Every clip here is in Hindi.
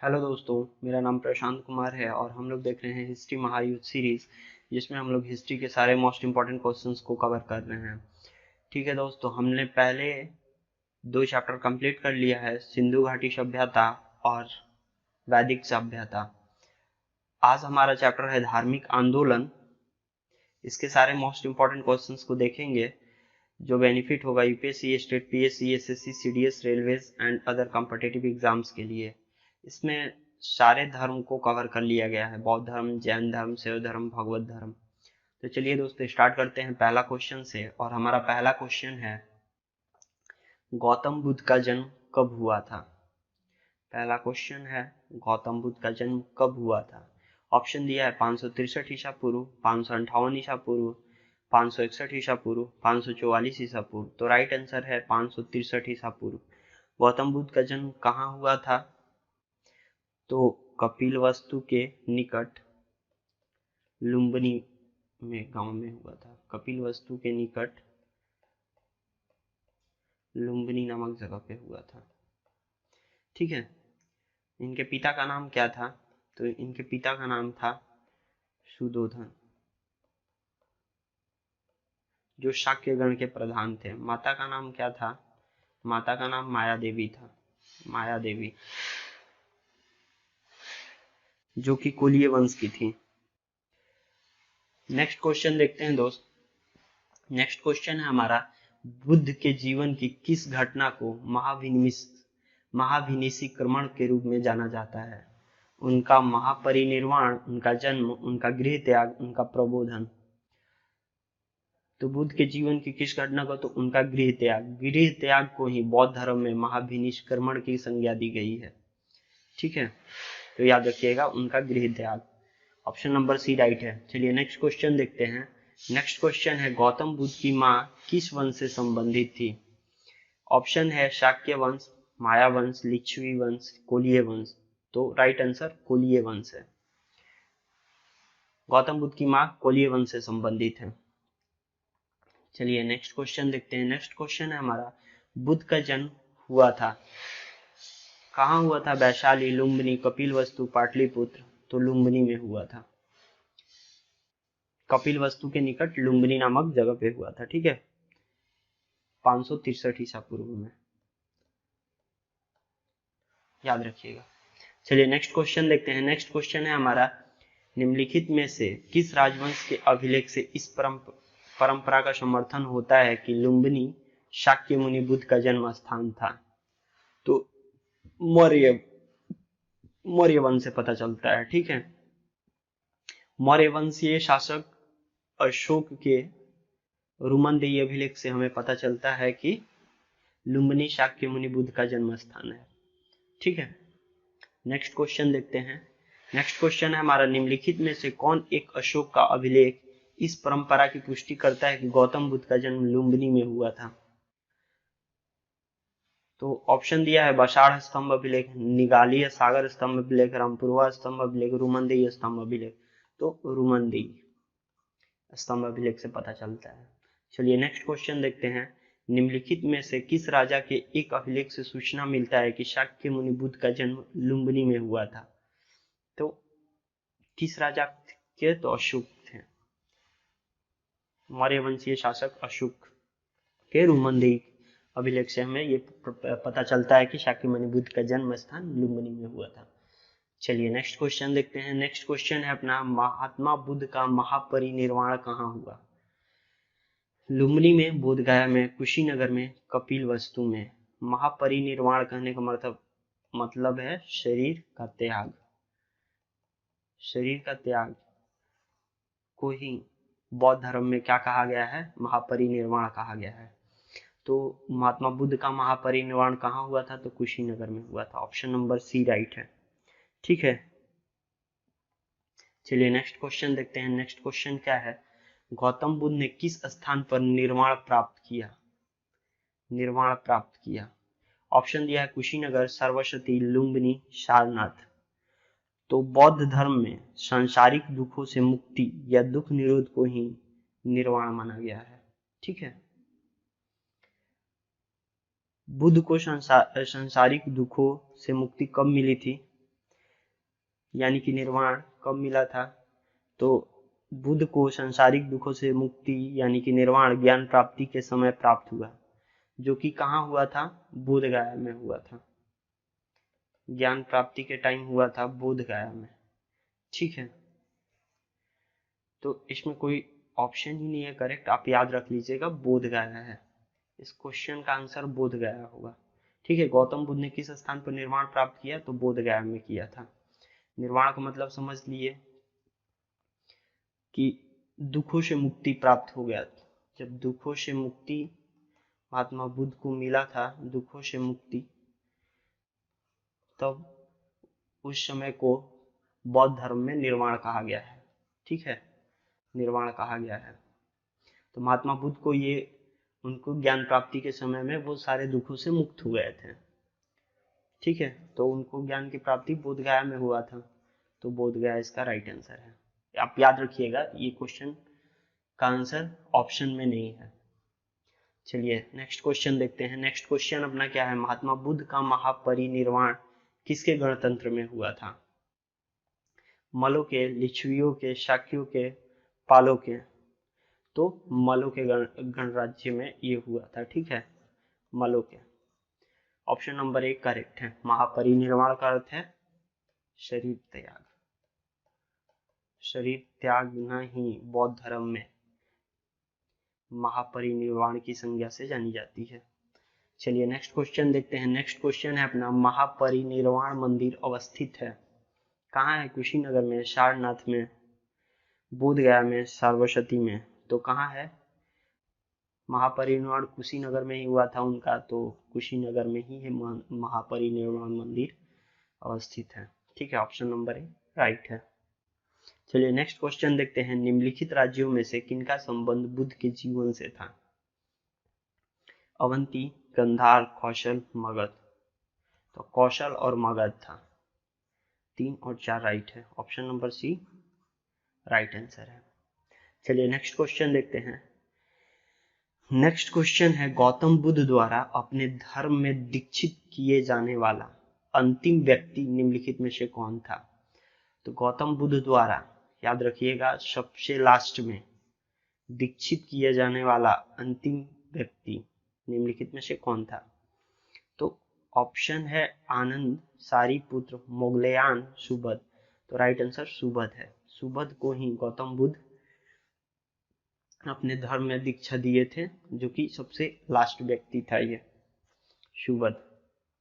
हेलो दोस्तों, मेरा नाम प्रशांत कुमार है और हम लोग देख रहे हैं हिस्ट्री महायुद्ध सीरीज, जिसमें हम लोग हिस्ट्री के सारे मोस्ट इंपॉर्टेंट क्वेश्चंस को कवर कर रहे हैं। ठीक है दोस्तों, हमने पहले दो चैप्टर कंप्लीट कर लिया है, सिंधु घाटी सभ्यता और वैदिक सभ्यता। आज हमारा चैप्टर है धार्मिक आंदोलन। इसके सारे मोस्ट इंपॉर्टेंट क्वेश्चंस को देखेंगे, जो बेनिफिट होगा UPSC, state PSC, SSC, CDS, railways and other competitive exams के लिए। इसमें सारे धर्म को कवर कर लिया गया है, बौद्ध धर्म, जैन धर्म, शैव धर्म, भगवत धर्म। तो चलिए दोस्तों, स्टार्ट करते हैं पहला क्वेश्चन से। और हमारा पहला क्वेश्चन है, गौतम बुद्ध का जन्म कब हुआ था? पहला क्वेश्चन है, गौतम बुद्ध का जन्म कब हुआ था? ऑप्शन दिया है 563 ईसा पूर्व, 558 ईसा पूर्व, 561 ईसा पूर्व, 544 ईसा पूर्व। तो राइट आंसर है 563 ईसा पूर्व। गौतम बुद्ध का जन्म कहाँ हुआ था? तो कपिलवस्तु के निकट लुम्बिनी में गांव में हुआ था। कपिलवस्तु के निकट लुम्बिनी नामक जगह पे हुआ था। ठीक है। इनके पिता का नाम क्या था? तो इनके पिता का नाम था सुधोधन, जो शाक्य गण के प्रधान थे। माता का नाम क्या था? माता का नाम माया देवी था, माया देवी, जो कि कोलिय वंश की थी। नेक्स्ट क्वेश्चन देखते हैं दोस्त। नेक्स्ट क्वेश्चन है हमारा, बुद्ध के जीवन की किस घटना को महाभिनिशीकरण के रूप में जाना जाता है? उनका महापरिनिर्वाण, उनका जन्म, उनका गृह त्याग, उनका प्रबोधन। तो बुद्ध के जीवन की किस घटना को? तो उनका गृह त्याग। गृह त्याग को ही बौद्ध धर्म में महाभिनिष्क्रमण की संज्ञा दी गई है। ठीक है, तो याद रखिएगा, उनका गृह त्याग। ऑप्शन नंबर सी राइट है। चलिए नेक्स्ट क्वेश्चन देखते हैं। नेक्स्ट क्वेश्चन है, गौतम बुद्ध की माँ किस वंश से संबंधित थी? ऑप्शन है शाक्य वंश, माया वंश, लिच्छवी वंश, कोलिय वंश। तो राइट आंसर कोलिय वंश है। गौतम बुद्ध की माँ कोलिय वंश से संबंधित है। चलिए नेक्स्ट क्वेश्चन देखते हैं। नेक्स्ट क्वेश्चन है हमारा, बुद्ध का जन्म हुआ था कहाँ हुआ था? वैशाली, लुम्बिनी, कपिलवस्तु, पाटलिपुत्र। तो लुम्बिनी में हुआ था। कपिलवस्तु के निकट लुम्बिनी नामक जगह पे हुआ था। ठीक है, 563 ईसा पूर्व में, याद रखिएगा। चलिए नेक्स्ट क्वेश्चन देखते हैं। नेक्स्ट क्वेश्चन है हमारा, निम्नलिखित में से किस राजवंश के अभिलेख से इस परंपरा का समर्थन होता है कि लुम्बिनी शाक्य मुनि बुद्ध का जन्म स्थान था? तो मौर्य मौर्य वंश से पता चलता है। ठीक है, मौर्य वंशीय शासक अशोक के रुमनदेही अभिलेख से हमें पता चलता है कि लुम्बिनी शाक्य मुनि बुद्ध का जन्म स्थान है। ठीक है, नेक्स्ट क्वेश्चन देखते हैं। नेक्स्ट क्वेश्चन है हमारा, निम्नलिखित में से कौन एक अशोक का अभिलेख इस परंपरा की पुष्टि करता है कि गौतम बुद्ध का जन्म लुम्बिनी में हुआ था? तो ऑप्शन दिया है बसाड़ स्तंभ अभिलेख, निगालीय सागर स्तंभ अभिलेख, रामपुरवा स्तंभ अभिलेख, रुमनदेही स्तंभ अभिलेख। तो रुमनदेही स्तंभ अभिलेख से पता चलता है। चलिए नेक्स्ट क्वेश्चन देखते हैं। निम्नलिखित में से किस राजा के एक अभिलेख से सूचना मिलता है कि शाक्य मुनि बुद्ध का जन्म लुम्बिनी में हुआ था? तो किस राजा के? तो अशोक थे, मौर्य वंशीय शासक अशोक के रुमनदेही अभिलेख से हमें ये पता चलता है कि शाक्य मुनि बुद्ध का जन्म स्थान लुम्बिनी में हुआ था। चलिए नेक्स्ट क्वेश्चन देखते हैं। नेक्स्ट क्वेश्चन है अपना, महात्मा बुद्ध का महापरिनिर्वाण कहाँ हुआ? लुम्बिनी में, बोधगया में, कुशीनगर में, कपिलवस्तु में। महापरिनिर्वाण कहने का मतलब है शरीर का त्याग। शरीर का त्याग को ही बौद्ध धर्म में क्या कहा गया है? महापरिनिर्वाण कहा गया है। तो महात्मा बुद्ध का महापरिनिर्वाण कहाँ हुआ था? तो कुशीनगर में हुआ था। ऑप्शन नंबर सी राइट है। ठीक है, चलिए नेक्स्ट क्वेश्चन देखते हैं। नेक्स्ट क्वेश्चन क्या है, गौतम बुद्ध ने किस स्थान पर निर्वाण प्राप्त किया? निर्वाण प्राप्त किया। ऑप्शन दिया है कुशीनगर, सरस्वती, लुम्बिनी, सारनाथ। तो बौद्ध धर्म में सांसारिक दुखों से मुक्ति या दुख निरोध को ही निर्वाण माना गया है। ठीक है, बुद्ध को सांसारिक दुखों से मुक्ति कब मिली थी? यानी कि निर्वाण कब मिला था? तो बुद्ध को सांसारिक दुखों से मुक्ति यानी कि निर्वाण ज्ञान प्राप्ति के समय प्राप्त हुआ, जो कि कहाँ हुआ था? बोध गया में हुआ था। ज्ञान प्राप्ति के टाइम हुआ था बोध गया में। ठीक है, तो इसमें कोई ऑप्शन ही नहीं है करेक्ट, आप याद रख लीजिएगा बोध गया है। इस क्वेश्चन का आंसर बोध गया होगा। ठीक है, गौतम बुद्ध ने किस स्थान पर निर्वाण प्राप्त किया? तो बोध गया में किया था। निर्वाण का मतलब समझ लिए कि दुखों से मुक्ति प्राप्त हो गया। जब दुखों से मुक्ति महात्मा बुद्ध को मिला था, दुखों से मुक्ति, तब उस समय को बौद्ध धर्म में निर्वाण कहा गया है। ठीक है, निर्वाण कहा गया है। तो महात्मा बुद्ध को ये उनको ज्ञान प्राप्ति के समय में वो सारे दुखों से मुक्त हो गए थे। ठीक है, तो उनको ज्ञान की प्राप्ति बोध गया में हुआ था, तो बोध गया इसका राइट आंसर है। आप याद रखिएगा ये क्वेश्चन का आंसर ऑप्शन में नहीं है। चलिए नेक्स्ट क्वेश्चन देखते हैं। नेक्स्ट क्वेश्चन अपना क्या है? महात्मा बुद्ध का महापरिनिर्वाण किसके गणतंत्र में हुआ था? मलों के, लिच्छवियों के, शाक्यों के, पालों के? तो मलों के गणराज्य में ये हुआ था। ठीक है, मलों के। ऑप्शन नंबर 1 करेक्ट है। महापरिनिर्वाण का अर्थ है शरीर त्याग। शरीर त्यागना ही बौद्ध धर्म में महापरिनिर्वाण की संज्ञा से जानी जाती है। चलिए नेक्स्ट क्वेश्चन देखते हैं। नेक्स्ट क्वेश्चन है अपना, महापरिनिर्वाण मंदिर अवस्थित है कहाँ है? कुशीनगर में, सारनाथ में, बोधगया में, सारस्वती में? तो कहाँ है? महापरिनिर्वाण कुशीनगर में ही हुआ था उनका, तो कुशीनगर में ही है महापरिनिर्वाण मंदिर अवस्थित है। ठीक है, ऑप्शन नंबर 1 राइट है। चलिए नेक्स्ट क्वेश्चन देखते हैं। निम्नलिखित राज्यों में से किनका संबंध बुद्ध के जीवन से था? अवंती, गंधार, कौशल, मगध? तो कौशल और मगध था। 3 और 4 राइट है। Option number C right answer है। चलिए नेक्स्ट क्वेश्चन देखते हैं। नेक्स्ट क्वेश्चन है, गौतम बुद्ध द्वारा अपने धर्म में दीक्षित किए जाने वाला अंतिम व्यक्ति निम्नलिखित में से कौन था? तो गौतम बुद्ध द्वारा, याद रखिएगा, सबसे लास्ट में दीक्षित किया जाने वाला अंतिम व्यक्ति निम्नलिखित में से कौन था? तो ऑप्शन है आनंद, सारिपुत्र, मोगलयान, सुबद? तो राइट आंसर सुबद है। सुबद को ही गौतम बुद्ध अपने धर्म में दीक्षा दिए थे, जो कि सबसे लास्ट व्यक्ति था ये सुबद।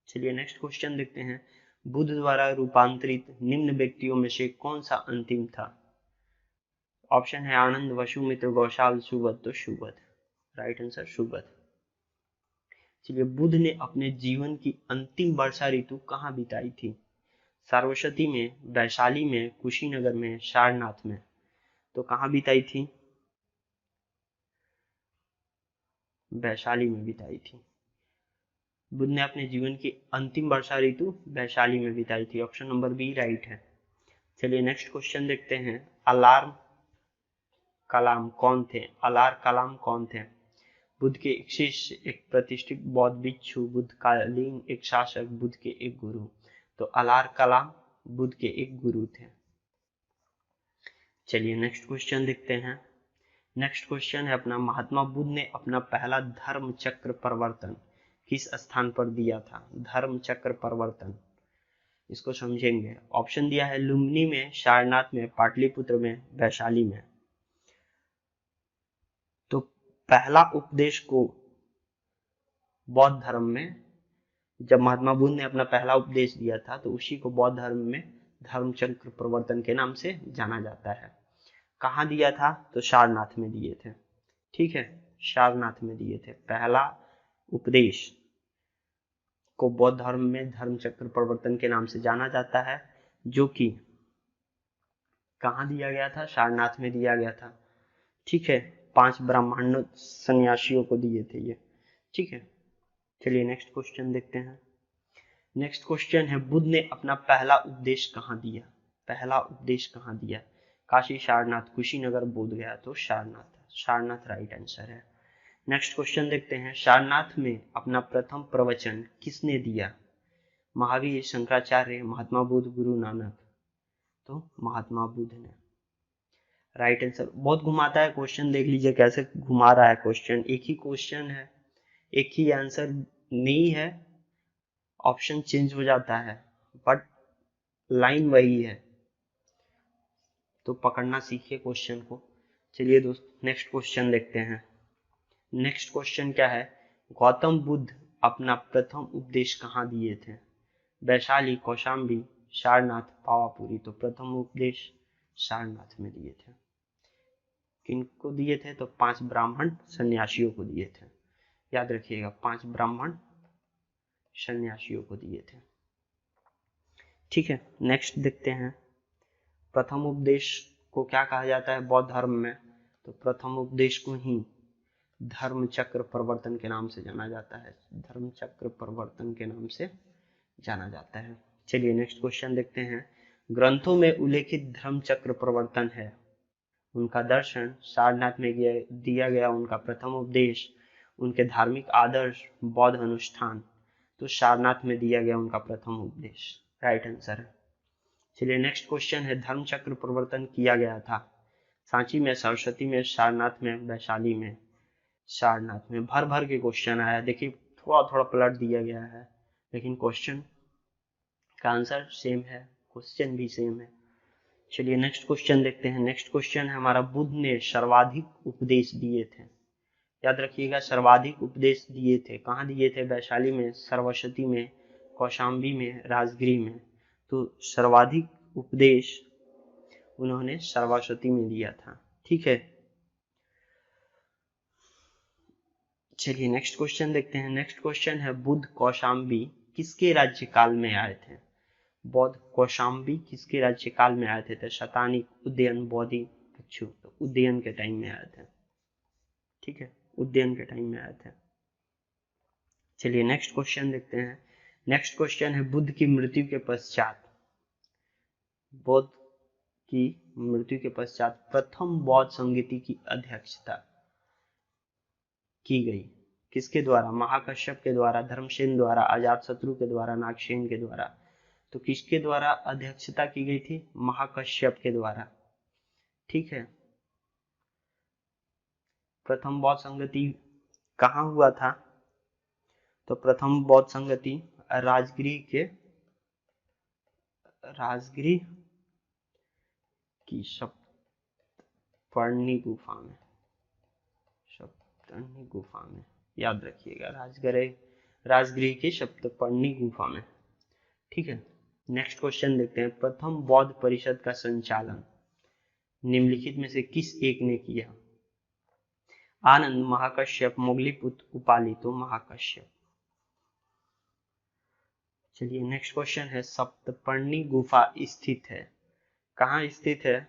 चलिए नेक्स्ट क्वेश्चन देखते हैं। बुद्ध द्वारा रूपांतरित निम्न व्यक्तियों में से कौन सा अंतिम था? ऑप्शन है आनंद, वसुमित्र, गौशाल, सुबद? तो सुबद, राइट आंसर सुबद। चलिए, बुद्ध ने अपने जीवन की अंतिम वर्षा ऋतु कहाँ बिताई थी? सारस्वती में, वैशाली में, कुशीनगर में, सारनाथ में? तो कहाँ बिताई थी? वैशाली में बिताई थी। बुद्ध ने अपने जीवन की अंतिम वर्षा ऋतु वैशाली में बिताई थी। ऑप्शन नंबर बी राइट है। चलिए नेक्स्ट क्वेश्चन देखते हैं। अलार कलाम कौन थे? अलार कलाम कौन थे? बुद्ध के एक शिष्य, एक प्रतिष्ठित बौद्ध भिक्षु, बुद्धकालीन एक शासक, बुद्ध के एक गुरु? तो अलार कलाम बुद्ध के एक गुरु थे। चलिए नेक्स्ट क्वेश्चन देखते हैं। नेक्स्ट क्वेश्चन है अपना, महात्मा बुद्ध ने अपना पहला धर्म चक्र परिवर्तन किस स्थान पर दिया था? धर्म चक्र परिवर्तन, इसको समझेंगे। ऑप्शन दिया है लुम्बिनी में, सारनाथ में, पाटलिपुत्र में, वैशाली में? तो पहला उपदेश को बौद्ध धर्म में, जब महात्मा बुद्ध ने अपना पहला उपदेश दिया था, तो उसी को बौद्ध धर्म में धर्म चक्र परिवर्तन के नाम से जाना जाता है। कहाँ दिया था? तो सारनाथ में दिए थे। ठीक है, सारनाथ में दिए थे। पहला उपदेश को बौद्ध धर्म में धर्म चक्र परिवर्तन के नाम से जाना जाता है, जो कि कहाँ दिया गया था? सारनाथ में दिया गया था। ठीक है, 5 ब्राह्मण सन्यासियों को दिए थे ये। ठीक है, चलिए नेक्स्ट क्वेश्चन देखते हैं। नेक्स्ट क्वेश्चन है, बुद्ध ने अपना पहला उपदेश कहाँ दिया? पहला उपदेश कहाँ दिया? काशी, सारनाथ, कुशीनगर, बोधगया? तो सारनाथ, सारनाथ राइट आंसर है। नेक्स्ट क्वेश्चन देखते हैं। सारनाथ में अपना प्रथम प्रवचन किसने दिया? महावीर, शंकराचार्य, महात्मा बुद्ध, गुरु नानक? तो महात्मा बुद्ध ने। Right answer. बहुत घुमाता है क्वेश्चन, देख लीजिए कैसे घुमा रहा है क्वेश्चन। एक ही क्वेश्चन है, एक ही आंसर नहीं है, ऑप्शन चेंज हो जाता है बट लाइन वही है, तो पकड़ना सीखिए क्वेश्चन को। चलिए दोस्त नेक्स्ट क्वेश्चन देखते हैं। नेक्स्ट क्वेश्चन क्या है, गौतम बुद्ध अपना प्रथम उपदेश कहाँ दिए थे? वैशाली, कौशाम्बी, सारनाथ, पावापुरी। तो प्रथम उपदेश सारनाथ में दिए थे। किनको दिए थे? तो 5 ब्राह्मण सन्यासियों को दिए थे। याद रखिएगा, 5 ब्राह्मण सन्यासियों को दिए थे। ठीक है, नेक्स्ट देखते हैं। प्रथम उपदेश को क्या कहा जाता है बौद्ध धर्म में? तो प्रथम उपदेश को ही धर्म चक्र प्रवर्तन के नाम से जाना जाता है। धर्म चक्र प्रवर्तन के नाम से जाना जाता है। चलिए नेक्स्ट क्वेश्चन देखते हैं। ग्रंथों में उल्लेखित धर्म चक्र प्रवर्तन है, उनका दर्शन, सारनाथ में दिया गया उनका प्रथम उपदेश, उनके धार्मिक आदर्श, बौद्ध अनुष्ठान। तो सारनाथ में दिया गया उनका प्रथम उपदेश राइट आंसर है। चलिए नेक्स्ट क्वेश्चन है, धर्म चक्र प्रवर्तन किया गया था सांची में, सरस्वती में, सारनाथ में, वैशाली में। सारनाथ में। भर भर के क्वेश्चन आया, देखिए थोड़ा थोड़ा पलट दिया गया है लेकिन क्वेश्चन का आंसर सेम है, क्वेश्चन भी सेम है। चलिए नेक्स्ट क्वेश्चन देखते हैं। नेक्स्ट क्वेश्चन है हमारा, बुद्ध ने सर्वाधिक उपदेश दिए थे। याद रखिएगा, सर्वाधिक उपदेश दिए थे कहाँ दिए थे? वैशाली में, सरस्वती में, कौशाम्बी में, राजगीर में। तो सर्वाधिक उपदेश उन्होंने सरस्वती में दिया था। ठीक है, चलिए नेक्स्ट क्वेश्चन देखते हैं। नेक्स्ट क्वेश्चन है, बुद्ध कौशाम्बी किसके राज्यकाल में आए थे? बौद्ध कौशाम्बी किसके राज्यकाल में आए थे? तो शतानिक, उदयन, बोधि, भिक्षु। तो उदयन के टाइम में आए थे। ठीक है, उदयन के टाइम में आए थे। चलिए नेक्स्ट क्वेश्चन देखते हैं। नेक्स्ट क्वेश्चन है, बुद्ध की मृत्यु के पश्चात, बुद्ध की मृत्यु के पश्चात प्रथम बौद्ध संगीति की अध्यक्षता की गई किसके द्वारा? महाकश्यप के द्वारा, धर्मसेन द्वारा, अजातशत्रु के द्वारा, नागसेन के द्वारा। तो किसके द्वारा अध्यक्षता की गई थी? महाकश्यप के द्वारा। ठीक है, प्रथम बौद्ध संगति कहाँ हुआ था? तो प्रथम बौद्ध संगति राजगृह की सप्तपर्णी गुफा में, सप्तपर्णी गुफा में। याद रखिएगा, राजगृह की सप्तपर्णी गुफा में। ठीक है, नेक्स्ट क्वेश्चन देखते हैं। प्रथम बौद्ध परिषद का संचालन निम्नलिखित में से किस एक ने किया? आनंद, महाकश्यप, मोगलीपुत्र, उपाली। तो महाकश्यप। चलिए नेक्स्ट क्वेश्चन है, सप्तपर्णी गुफा स्थित है कहाँ स्थित है?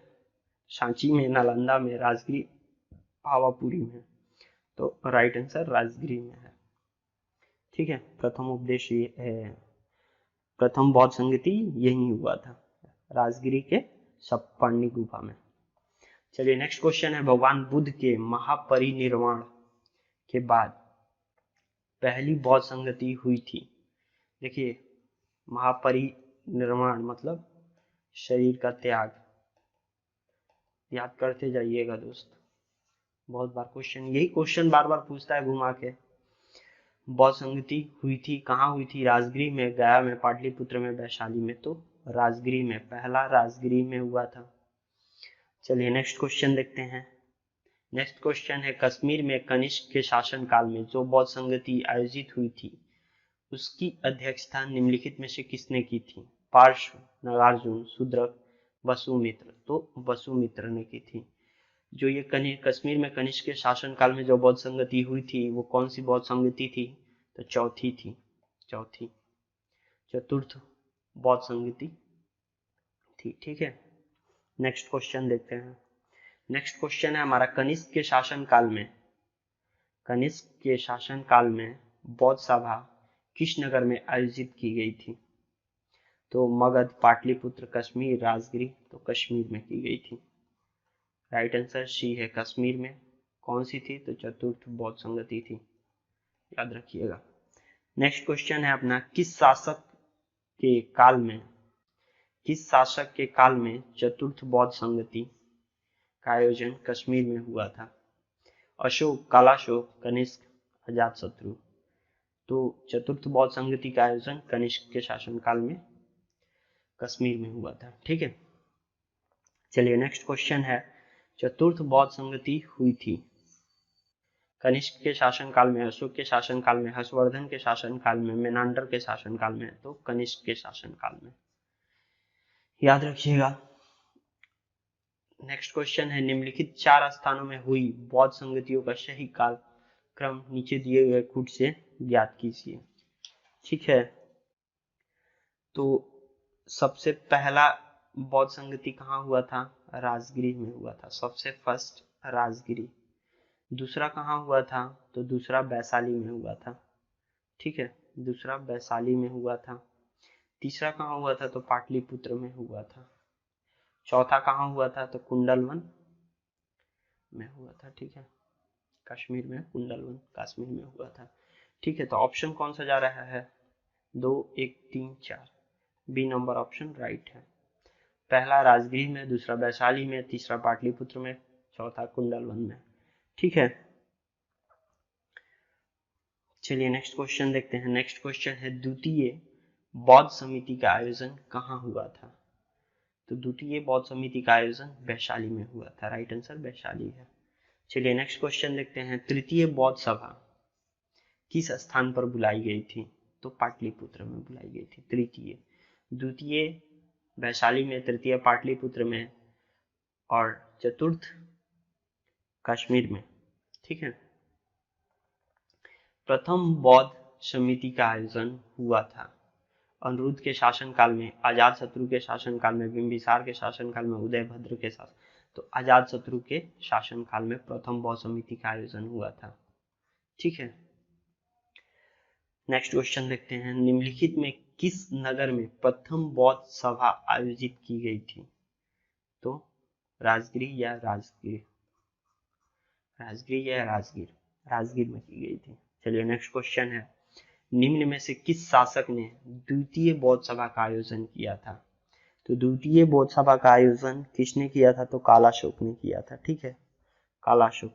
सांची में, नालंदा में, राजगीर, पावापुरी में। तो राइट आंसर राजगीर में है। ठीक है, प्रथम उपदेश ये है, प्रथम बौद्ध संगति यही हुआ था, राजगिरी के सप्तपर्णी गुफा में। चलिए नेक्स्ट क्वेश्चन है, भगवान बुद्ध के महापरिनिर्वाण के बाद पहली बौद्ध संगति हुई थी। देखिए, महापरिनिर्वाण मतलब शरीर का त्याग। याद करते जाइएगा दोस्त, बहुत बार क्वेश्चन, यही क्वेश्चन बार बार पूछता है घुमा के। बौद्ध संगति हुई थी कहाँ हुई थी? राजगीर में, गया में, पाटलिपुत्र में, वैशाली में। तो राजगीर में, पहला राजगीर में हुआ था। चलिए नेक्स्ट क्वेश्चन देखते हैं। नेक्स्ट क्वेश्चन है, कश्मीर में कनिष्क के शासन काल में जो बौद्ध संगति आयोजित हुई थी उसकी अध्यक्षता निम्नलिखित में से किसने की थी? पार्श्व, नागार्जुन, शूद्रक, वसुमित्र। तो वसुमित्र ने की थी। जो ये कश्मीर में कनिष्क के शासन काल में जो बौद्ध संगति हुई थी वो कौन सी बौद्ध संगति थी? तो चौथी थी, चतुर्थ बौद्ध संगति थी। ठीक है, नेक्स्ट क्वेश्चन देखते हैं। नेक्स्ट क्वेश्चन है हमारा, कनिष्क के शासन काल में बौद्ध सभा किस नगर में आयोजित की गई थी? तो मगध, पाटलिपुत्र, कश्मीर, राजगीर। तो कश्मीर में की गई थी। राइट आंसर सी है, कश्मीर में। कौन सी थी? तो चतुर्थ बौद्ध संगति थी, याद रखिएगा। नेक्स्ट क्वेश्चन है अपना, किस शासक के काल में किस शासक के काल में चतुर्थ बौद्ध संगति का आयोजन कश्मीर में हुआ था? अशोक, कालाशोक, कनिष्क, अजातशत्रु। तो चतुर्थ बौद्ध संगति का आयोजन कनिष्क के शासनकाल में कश्मीर में हुआ था। ठीक है, चलिए नेक्स्ट क्वेश्चन है, चतुर्थ बौद्ध संगति हुई थी कनिष्क के शासनकाल में, अशोक के शासनकाल में, हर्षवर्धन के शासनकाल में, मेनांडर के शासनकाल में? तो कनिष्क के शासनकाल में, याद रखिएगा। नेक्स्ट क्वेश्चन है, निम्नलिखित 4 स्थानों में हुई बौद्ध संगतियों का सही काल क्रम नीचे दिए गए कूट से ज्ञात कीजिए। ठीक है, तो सबसे पहला बौद्ध संगति कहाँ हुआ था? राजगिरी में हुआ था, सबसे फर्स्ट राजगिरी। दूसरा कहाँ हुआ था? तो दूसरा वैशाली में हुआ था। ठीक है, दूसरा वैशाली में हुआ था। तीसरा कहाँ हुआ था? तो पाटलिपुत्र में हुआ था। चौथा कहाँ हुआ था? तो कुंडलवन में हुआ था। ठीक है, कश्मीर में कुंडलवन कश्मीर में हुआ था। ठीक है, तो ऑप्शन कौन सा जा रहा है? 2, 1, 3, 4। बी नंबर ऑप्शन राइट है। पहला राजगीर में, दूसरा वैशाली में, तीसरा पाटलिपुत्र में, चौथा कुंडलवन में। ठीक है, चलिए नेक्स्ट क्वेश्चन देखते हैं। नेक्स्ट क्वेश्चन है, द्वितीय बौद्ध समिति का आयोजन कहाँ हुआ था? तो द्वितीय बौद्ध समिति का आयोजन वैशाली में हुआ था। राइट आंसर वैशाली है। चलिए नेक्स्ट क्वेश्चन देखते हैं, तृतीय बौद्ध सभा किस स्थान पर बुलाई गई थी? तो पाटलिपुत्र में बुलाई गई थी। तृतीय, द्वितीय वैशाली में, तृतीय पाटलिपुत्र में और चतुर्थ कश्मीर में। ठीक है, प्रथम बौद्ध समिति का आयोजन हुआ था अनिरुद्ध के शासनकाल में, अजातशत्रु के शासनकाल में, बिंबिसार के शासनकाल में, उदयभद्र के शासन। तो अजातशत्रु के शासनकाल में प्रथम बौद्ध समिति का आयोजन हुआ था। ठीक है, नेक्स्ट क्वेश्चन देखते हैं, निम्नलिखित में किस नगर में प्रथम बौद्ध सभा आयोजित की गई थी? तो राजगिरी या राजगीर? राजगिरी या राजगीर? राजगीर में की गई थी। चलिए नेक्स्ट क्वेश्चन है, निम्न में से किस शासक ने द्वितीय बौद्ध सभा का आयोजन किया था? तो द्वितीय बौद्ध सभा का आयोजन किसने किया था? तो कालाशोक ने किया था। ठीक है, कालाशोक,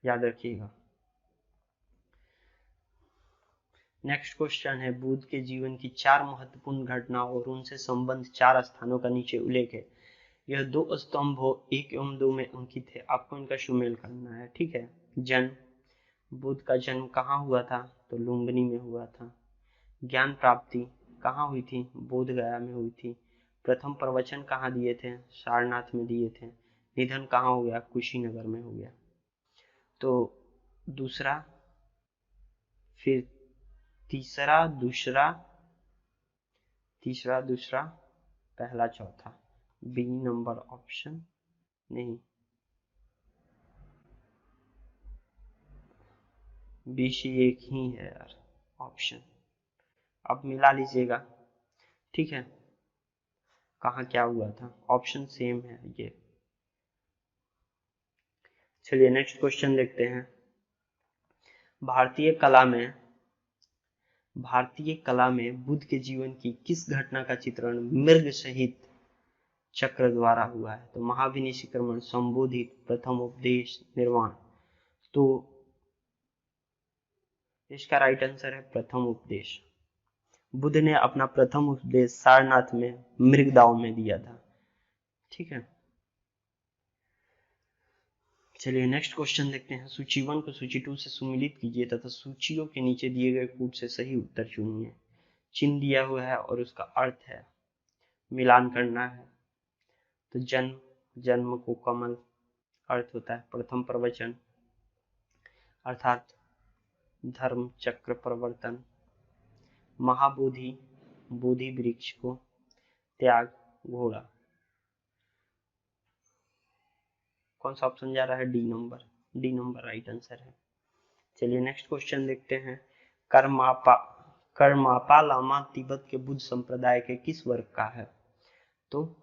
याद रखिएगा। नेक्स्ट क्वेश्चन है, बुद्ध के जीवन की 4 महत्वपूर्ण घटनाओं और उनसे संबंध 4 स्थानों का नीचे उल्लेख है। यह 2 स्तंभों 1 एवं 2 में अंकित है, आपको इनका सुमेल करना है। ठीक है, जन्म, बुद्ध का जन्म कहाँ हुआ था? तो लुम्बिनी में हुआ था। ज्ञान प्राप्ति कहाँ हुई थी? बोध गया में हुई थी। प्रथम प्रवचन कहाँ दिए थे? सारनाथ में दिए थे। निधन कहाँ हो गया? कुशीनगर में हो गया। तो दूसरा, फिर तीसरा दूसरा, तीसरा दूसरा, पहला चौथा। बी नंबर ऑप्शन नहीं, बी सी एक ही है यार ऑप्शन, अब मिला लीजिएगा। ठीक है, कहाँ क्या हुआ था? ऑप्शन सेम है ये। चलिए नेक्स्ट क्वेश्चन देखते हैं, भारतीय कला में बुद्ध के जीवन की किस घटना का चित्रण मृग सहित चक्र द्वारा हुआ है? तो महाविनिशीकरण, संबोधित, प्रथम उपदेश, निर्वाण। तो इसका राइट आंसर है प्रथम उपदेश। बुद्ध ने अपना प्रथम उपदेश सारनाथ में मृगदाव में दिया था। ठीक है, चलिए नेक्स्ट क्वेश्चन देखते हैं, सूची 1 को सूची 2 से सुमिलित कीजिए तथा सूचियों के नीचे दिए गए कूट से सही उत्तर चुनिए। चिन्ह दिया हुआ है और उसका अर्थ है, मिलान करना है। तो जन्म, जन्म को कमल अर्थ होता है। प्रथम प्रवचन अर्थात धर्म चक्र प्रवर्तन। महाबोधि, बोधि वृक्ष को। त्याग, घोड़ा। कौन सा ऑप्शन जा रहा है? D number, D number right answer है। चलिए नेक्स्ट क्वेश्चन देखते हैं, करमापा लामा तिब्बत के बुद्ध संप्रदाय के किस वर्ग का है? तो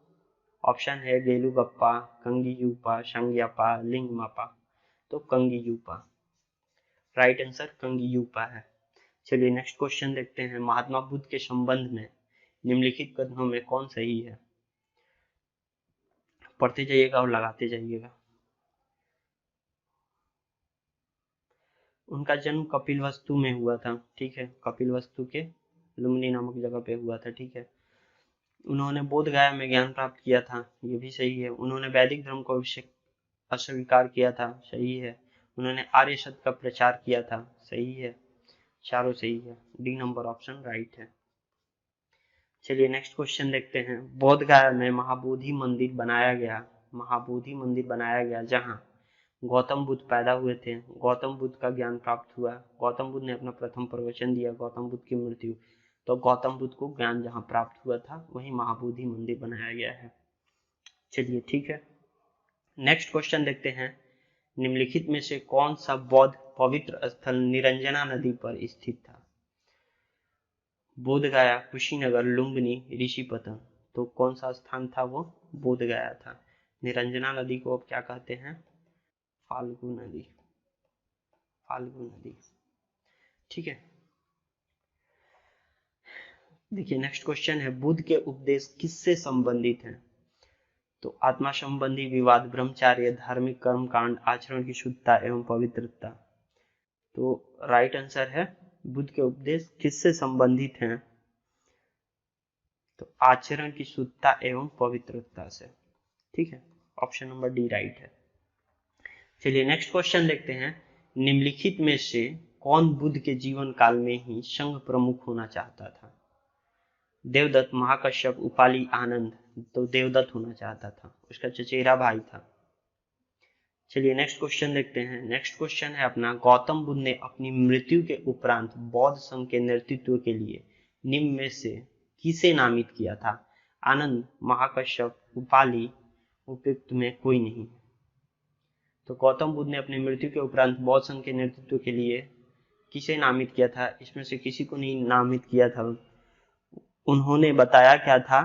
ऑप्शन है गेलुगप्पा, कंगीयूपा, शंग्यापा, लिंगमापा। तो कंगीयूपा, राइट आंसर कंगीयूपा है। चलिए नेक्स्ट क्वेश्चन देखते हैं, महात्मा बुद्ध के संबंध में निम्नलिखित कथनों में कौन सही है? पढ़ते जाइएगा और लगाते जाइएगा। उनका जन्म कपिलवस्तु में हुआ था, ठीक है, कपिलवस्तु के लुम्बिनी नामक जगह पे हुआ था, ठीक है। उन्होंने बोध गया में ज्ञान प्राप्त किया था, ये भी सही है। उन्होंने वैदिक धर्म को अस्वीकार किया था, सही है। उन्होंने आर्य सत्य का प्रचार किया था, सही है। चारों सही है, डी नंबर ऑप्शन राइट है। चलिए नेक्स्ट क्वेश्चन देखते हैं। बोध गया में महाबोधि मंदिर बनाया गया, महाबोधि मंदिर बनाया गया जहां गौतम बुद्ध पैदा हुए थे, गौतम बुद्ध का ज्ञान प्राप्त हुआ, गौतम बुद्ध ने अपना प्रथम प्रवचन दिया, गौतम बुद्ध की मृत्यु, तो गौतम बुद्ध को ज्ञान जहां प्राप्त हुआ था वही महाबोधि मंदिर बनाया गया है। चलिए ठीक है, नेक्स्ट क्वेश्चन देखते हैं। निम्नलिखित में से कौन सा बौद्ध पवित्र स्थल निरंजना नदी पर स्थित था? बोध गया, कुशीनगर, लुम्बिनी, ऋषिपतन, तो कौन सा स्थान था वो? बोध गया था। निरंजना नदी को अब क्या कहते हैं? फाल्गु नदी, फाल्गु नदी, ठीक है। देखिए नेक्स्ट क्वेश्चन है, बुद्ध के उपदेश किससे संबंधित हैं? तो आत्मा संबंधी विवाद, ब्रह्मचार्य, धार्मिक कर्म कांड, आचरण की शुद्धता एवं पवित्रता। तो राइट आंसर है बुद्ध के उपदेश किससे संबंधित हैं? तो आचरण की शुद्धता एवं पवित्रता से, ठीक है। ऑप्शन नंबर डी राइट है। चलिए नेक्स्ट क्वेश्चन देखते हैं। निम्नलिखित में से कौन बुद्ध के जीवन काल में ही संघ प्रमुख होना चाहता था? देवदत्त, महाकश्यप, उपाली, आनंद, तो देवदत्त होना चाहता था, उसका चचेरा भाई था। चलिए नेक्स्ट क्वेश्चन देखते हैं। नेक्स्ट क्वेश्चन है अपना, गौतम बुद्ध ने अपनी मृत्यु के उपरांत बौद्ध संघ के नेतृत्व के लिए निम्न में से किसे नामित किया था? आनंद, महाकश्यप, उपाली, उपयुक्त में कोई नहीं। तो गौतम बुद्ध ने अपनी मृत्यु के उपरांत बौद्ध संघ के नेतृत्व के लिए किसे नामित किया था? इसमें से किसी को नहीं नामित किया था। उन्होंने बताया क्या था?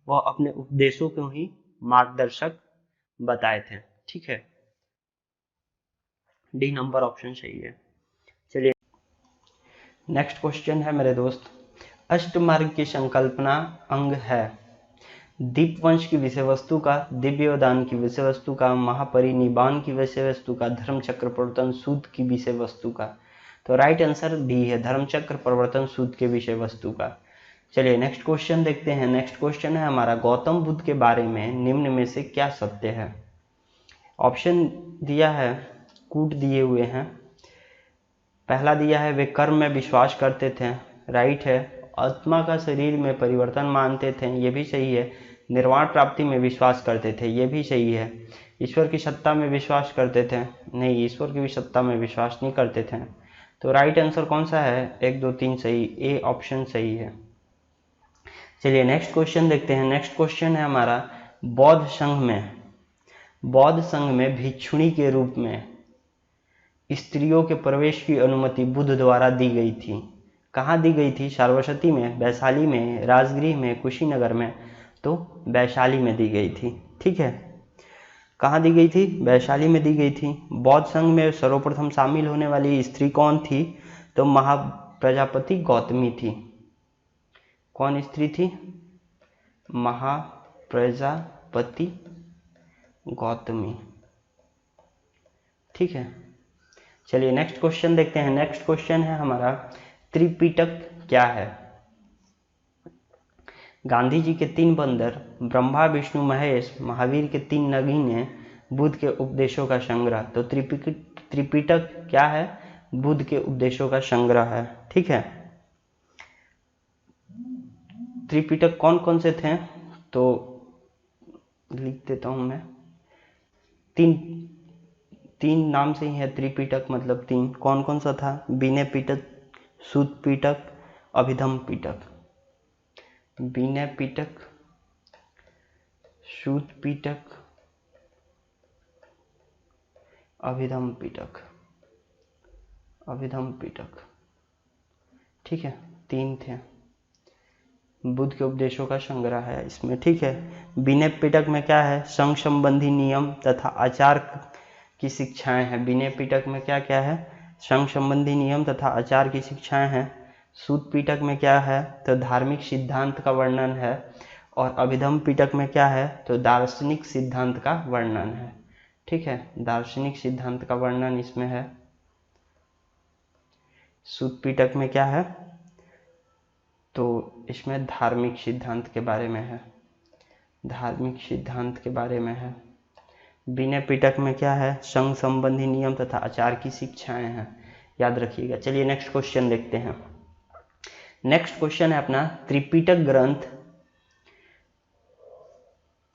वह अपने उपदेशों को ही मार्गदर्शक बताए थे, ठीक है। डी नंबर ऑप्शन सही है। चलिए नेक्स्ट क्वेश्चन है मेरे दोस्त, अष्टमार्ग की संकल्पना अंग है दीपवंश की विषय वस्तु का, दिव्योदान की विषय वस्तु का, महापरिनिबान की विषय वस्तु का, धर्मचक्र प्रवर्तन सूत्र की विषय वस्तु का। तो राइट आंसर डी है, धर्मचक्र प्रवर्तन सूत्र के विषय वस्तु का। चलिए नेक्स्ट क्वेश्चन देखते हैं। नेक्स्ट क्वेश्चन है हमारा, गौतम बुद्ध के बारे में निम्न में से क्या सत्य है? ऑप्शन दिया है, कूट दिए हुए हैं। पहला दिया है, वे कर्म में विश्वास करते थे, राइट है। आत्मा का शरीर में परिवर्तन मानते थे, ये भी सही है। निर्वाण प्राप्ति में विश्वास करते थे, ये भी सही है। ईश्वर की सत्ता में विश्वास करते थे, नहीं, ईश्वर की भी सत्ता में विश्वास नहीं करते थे। तो राइट आंसर कौन सा है? 1, 2, 3 सही, ए ऑप्शन सही है। चलिए नेक्स्ट क्वेश्चन देखते हैं। नेक्स्ट क्वेश्चन है हमारा, बौद्ध संघ में भिक्षुणी के रूप में स्त्रियों के प्रवेश की अनुमति बुद्ध द्वारा दी गई थी। कहाँ दी गई थी? सारस्वती में, वैशाली में, राजगृह में, कुशीनगर में। तो वैशाली में दी गई थी, ठीक है। कहाँ दी गई थी? वैशाली में दी गई थी। बौद्ध संघ में सर्वप्रथम शामिल होने वाली स्त्री कौन थी? तो महाप्रजापति गौतमी थी। कौन स्त्री थी? महाप्रजापति गौतमी, ठीक है। चलिए नेक्स्ट क्वेश्चन देखते हैं। नेक्स्ट क्वेश्चन है हमारा, त्रिपिटक क्या है? गांधी जी के 3 बंदर, ब्रह्मा, विष्णु, महेश, महावीर के 3 नगीने, बुद्ध के उपदेशों का संग्रह। तो त्रिपिटक क्या है? बुद्ध के उपदेशों का संग्रह है, ठीक है। त्रिपिटक कौन कौन से थे? तो लिख देता हूं मैं, तीन नाम से ही है त्रिपिटक, मतलब 3। कौन कौन सा था? विनय पिटक, सूत पिटक, अभिधम पिटक। विनय पिटक, सूत पिटक, अभिधम पिटक, अभिधम पिटक, ठीक है। 3 थे। बुद्ध के उपदेशों का संग्रह है इसमें, ठीक है। विनय पिटक में क्या है? संघ संबंधी नियम तथा आचार की शिक्षाएं हैं। विनय पिटक में क्या क्या है? संघ संबंधी नियम तथा आचार की शिक्षाएं हैं। सूत पिटक में क्या है, तो धार्मिक सिद्धांत का वर्णन है, और अभिधम पिटक में क्या है, तो दार्शनिक सिद्धांत का वर्णन है। ठीक है, दार्शनिक सिद्धांत का वर्णन इसमें है। सूत पिटक में क्या है, तो इसमें धार्मिक सिद्धांत के बारे में है, धार्मिक सिद्धांत के बारे में है। विनय पिटक में क्या है, संघ संबंधी नियम तथा आचार की शिक्षाएं हैं, याद रखिएगा। चलिए नेक्स्ट क्वेश्चन देखते हैं। नेक्स्ट क्वेश्चन है अपना, त्रिपिटक ग्रंथ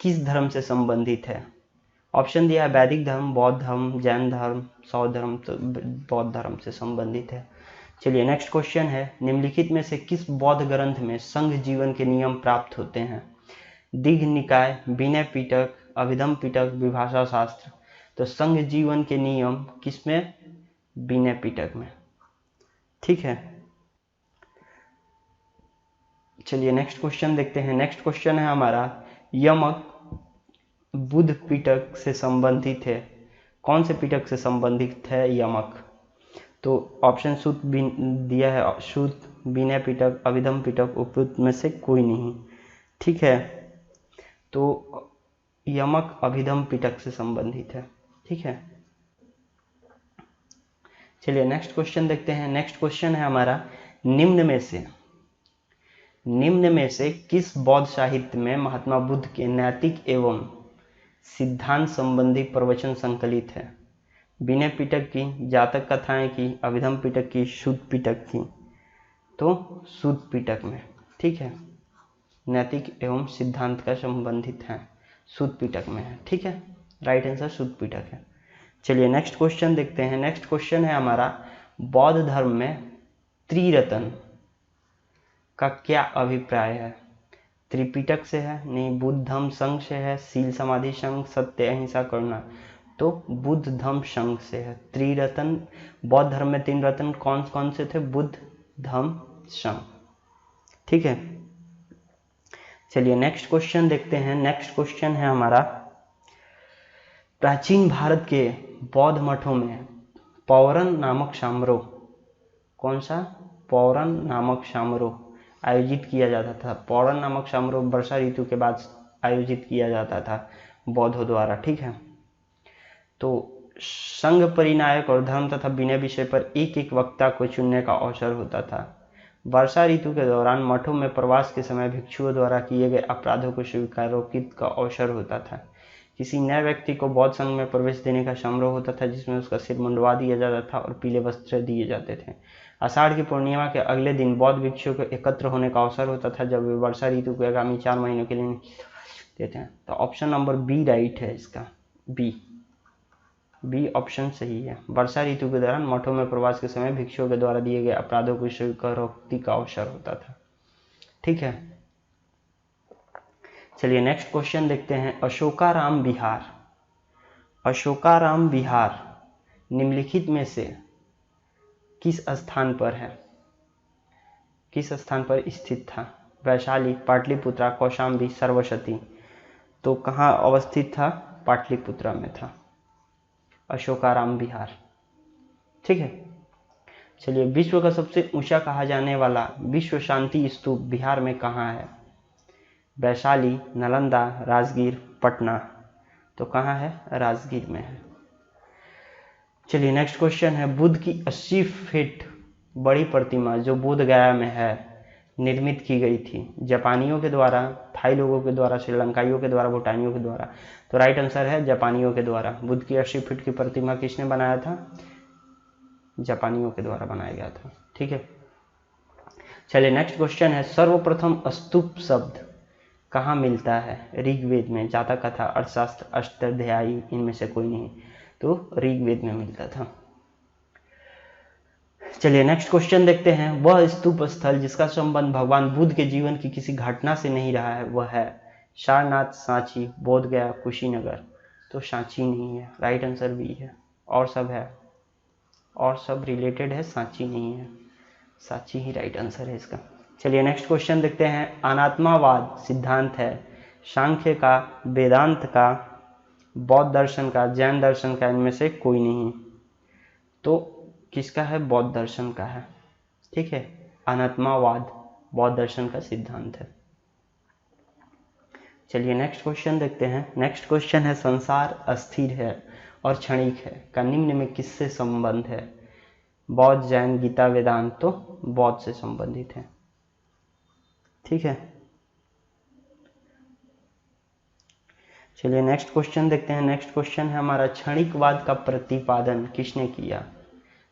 किस धर्म से संबंधित है? ऑप्शन दिया है वैदिक धर्म, बौद्ध धर्म, जैन धर्म, सौर धर्म, तो बौद्ध धर्म से संबंधित है। चलिए नेक्स्ट क्वेश्चन है, निम्नलिखित में से किस बौद्ध ग्रंथ में संघ जीवन के नियम प्राप्त होते हैं? दीघ निकाय, विनय पिटक, अभिधम पिटक, विभाषा शास्त्र। तो संघ जीवन के नियम किसमें? विनय पिटक में। ठीक है, चलिए नेक्स्ट क्वेश्चन देखते हैं। नेक्स्ट क्वेश्चन है हमारा, यमक बुद्ध पिटक से संबंधित है। कौन से पिटक से संबंधित है यमक? तो ऑप्शन सूत दिया है, सूत, विनय पिटक, अभिधम पिटक, उपयुक्त में से कोई नहीं। ठीक है, तो यमक अभिधम पिटक से संबंधित है। ठीक है, चलिए नेक्स्ट क्वेश्चन देखते हैं। नेक्स्ट क्वेश्चन है हमारा, निम्न में से किस बौद्ध साहित्य में महात्मा बुद्ध के नैतिक एवं सिद्धांत संबंधी प्रवचन संकलित है? विनय पिटक की, जातक कथाएं की, अभिधम पिटक की, सूत पिटक की? तो सूत पिटक में। ठीक है, नैतिक एवं सिद्धांत का संबंधित है, सूत पिटक में है। ठीक है, राइट आंसर सूत पिटक है। चलिए नेक्स्ट क्वेश्चन देखते हैं। नेक्स्ट क्वेश्चन है हमारा, बौद्ध धर्म में त्रिरत्न का क्या अभिप्राय है? त्रिपिटक से है? नहीं। बुद्ध धम्म संघ से है? शील समाधि संघ, सत्य अहिंसा करुणा? तो बुद्ध धम्म संघ से है। त्रिरत्न, बौद्ध धर्म में तीन रत्न कौन कौन से थे? बुद्ध धम्म संघ। ठीक है, चलिए नेक्स्ट क्वेश्चन देखते हैं। नेक्स्ट क्वेश्चन है हमारा, प्राचीन भारत के बौद्ध मठों में पौरन नामक समारोह, कौन सा? पौरन नामक समारोह आयोजित किया जाता था। पौरन नामक समारोह वर्षा ऋतु के बाद आयोजित किया जाता था बौद्धों द्वारा। ठीक है, तो संघ परिनायक और धर्म तथा विनय विषय पर एक एक वक्ता को चुनने का अवसर होता था। वर्षा ऋतु के दौरान मठों में प्रवास के समय भिक्षुओं द्वारा किए गए अपराधों को स्वीकारोचित का अवसर होता था। किसी नए व्यक्ति को बौद्ध संघ में प्रवेश देने का समारोह होता था, जिसमें उसका सिर मुंडवा दिया जाता था और पीले वस्त्र दिए जाते थे। आषाढ़ की पूर्णिमा के अगले दिन बौद्ध भिक्षुओं को एकत्र होने का अवसर होता था, जब वे वर्षा ऋतु के आगामी 4 महीनों के लिए देते हैं। तो ऑप्शन नंबर बी राइट है इसका, बी ऑप्शन सही है। वर्षा ऋतु के दौरान मठों में प्रवास के समय भिक्षुओं के द्वारा दिए गए अपराधों को स्वीकारोक्ति का अवसर होता था। ठीक है, चलिए नेक्स्ट क्वेश्चन देखते हैं। अशोकाराम विहार निम्नलिखित में से किस स्थान पर है? किस स्थान पर स्थित था? वैशाली, पाटलिपुत्रा, कौशाम्बी, सरस्वती? तो कहाँ अवस्थित था? पाटलिपुत्रा में था अशोकाराम विहार। ठीक है, चलिए विश्व का सबसे ऊंचा कहा जाने वाला विश्व शांति स्तूप बिहार में कहाँ है? वैशाली, नालंदा, राजगीर, पटना? तो कहाँ है? राजगीर में है। चलिए नेक्स्ट क्वेश्चन है, बुद्ध की 80 फीट बड़ी प्रतिमा जो बोध गया में है निर्मित की गई थी जापानियों के द्वारा, थाई लोगों के द्वारा, श्रीलंकाइयों के द्वारा, भूटानियों के द्वारा? तो राइट आंसर है जापानियों के द्वारा। बुद्ध की 80 फीट की प्रतिमा किसने बनाया था? जापानियों के द्वारा बनाया गया था। ठीक है, चलिए नेक्स्ट क्वेश्चन है, सर्वप्रथम स्तूप शब्द कहाँ मिलता है? ऋग्वेद में, जातक कथा, अर्थशास्त्र, अष्टाध्यायी? इनमें से कोई नहीं। तो ऋग्वेद में मिलता था। चलिए नेक्स्ट क्वेश्चन देखते हैं। वह स्तूप स्थल जिसका संबंध भगवान बुद्ध के जीवन की किसी घटना से नहीं रहा है वह है सारनाथ, सांची, बोधगया, कुशीनगर? तो सांची नहीं है, राइट आंसर बी है। और सब है, और सब रिलेटेड है, सांची नहीं है। सांची ही राइट आंसर है इसका। चलिए नेक्स्ट क्वेश्चन देखते हैं। अनात्मावाद सिद्धांत है सांख्य का, वेदांत का, बौद्ध दर्शन का, जैन दर्शन का? इनमें से कोई नहीं। तो किसका है? बौद्ध दर्शन का है। ठीक है, अनात्मावाद बौद्ध दर्शन का सिद्धांत है। चलिए नेक्स्ट क्वेश्चन देखते हैं। नेक्स्ट क्वेश्चन है संसार अस्थिर है और क्षणिक है का निम्न में किससे संबंध है? बौद्ध, जैन, गीता, वेदांत। तो बौद्ध से संबंधित है। ठीक है, चलिए नेक्स्ट क्वेश्चन देखते हैं। नेक्स्ट क्वेश्चन है हमारा क्षणिकवाद का प्रतिपादन किसने किया?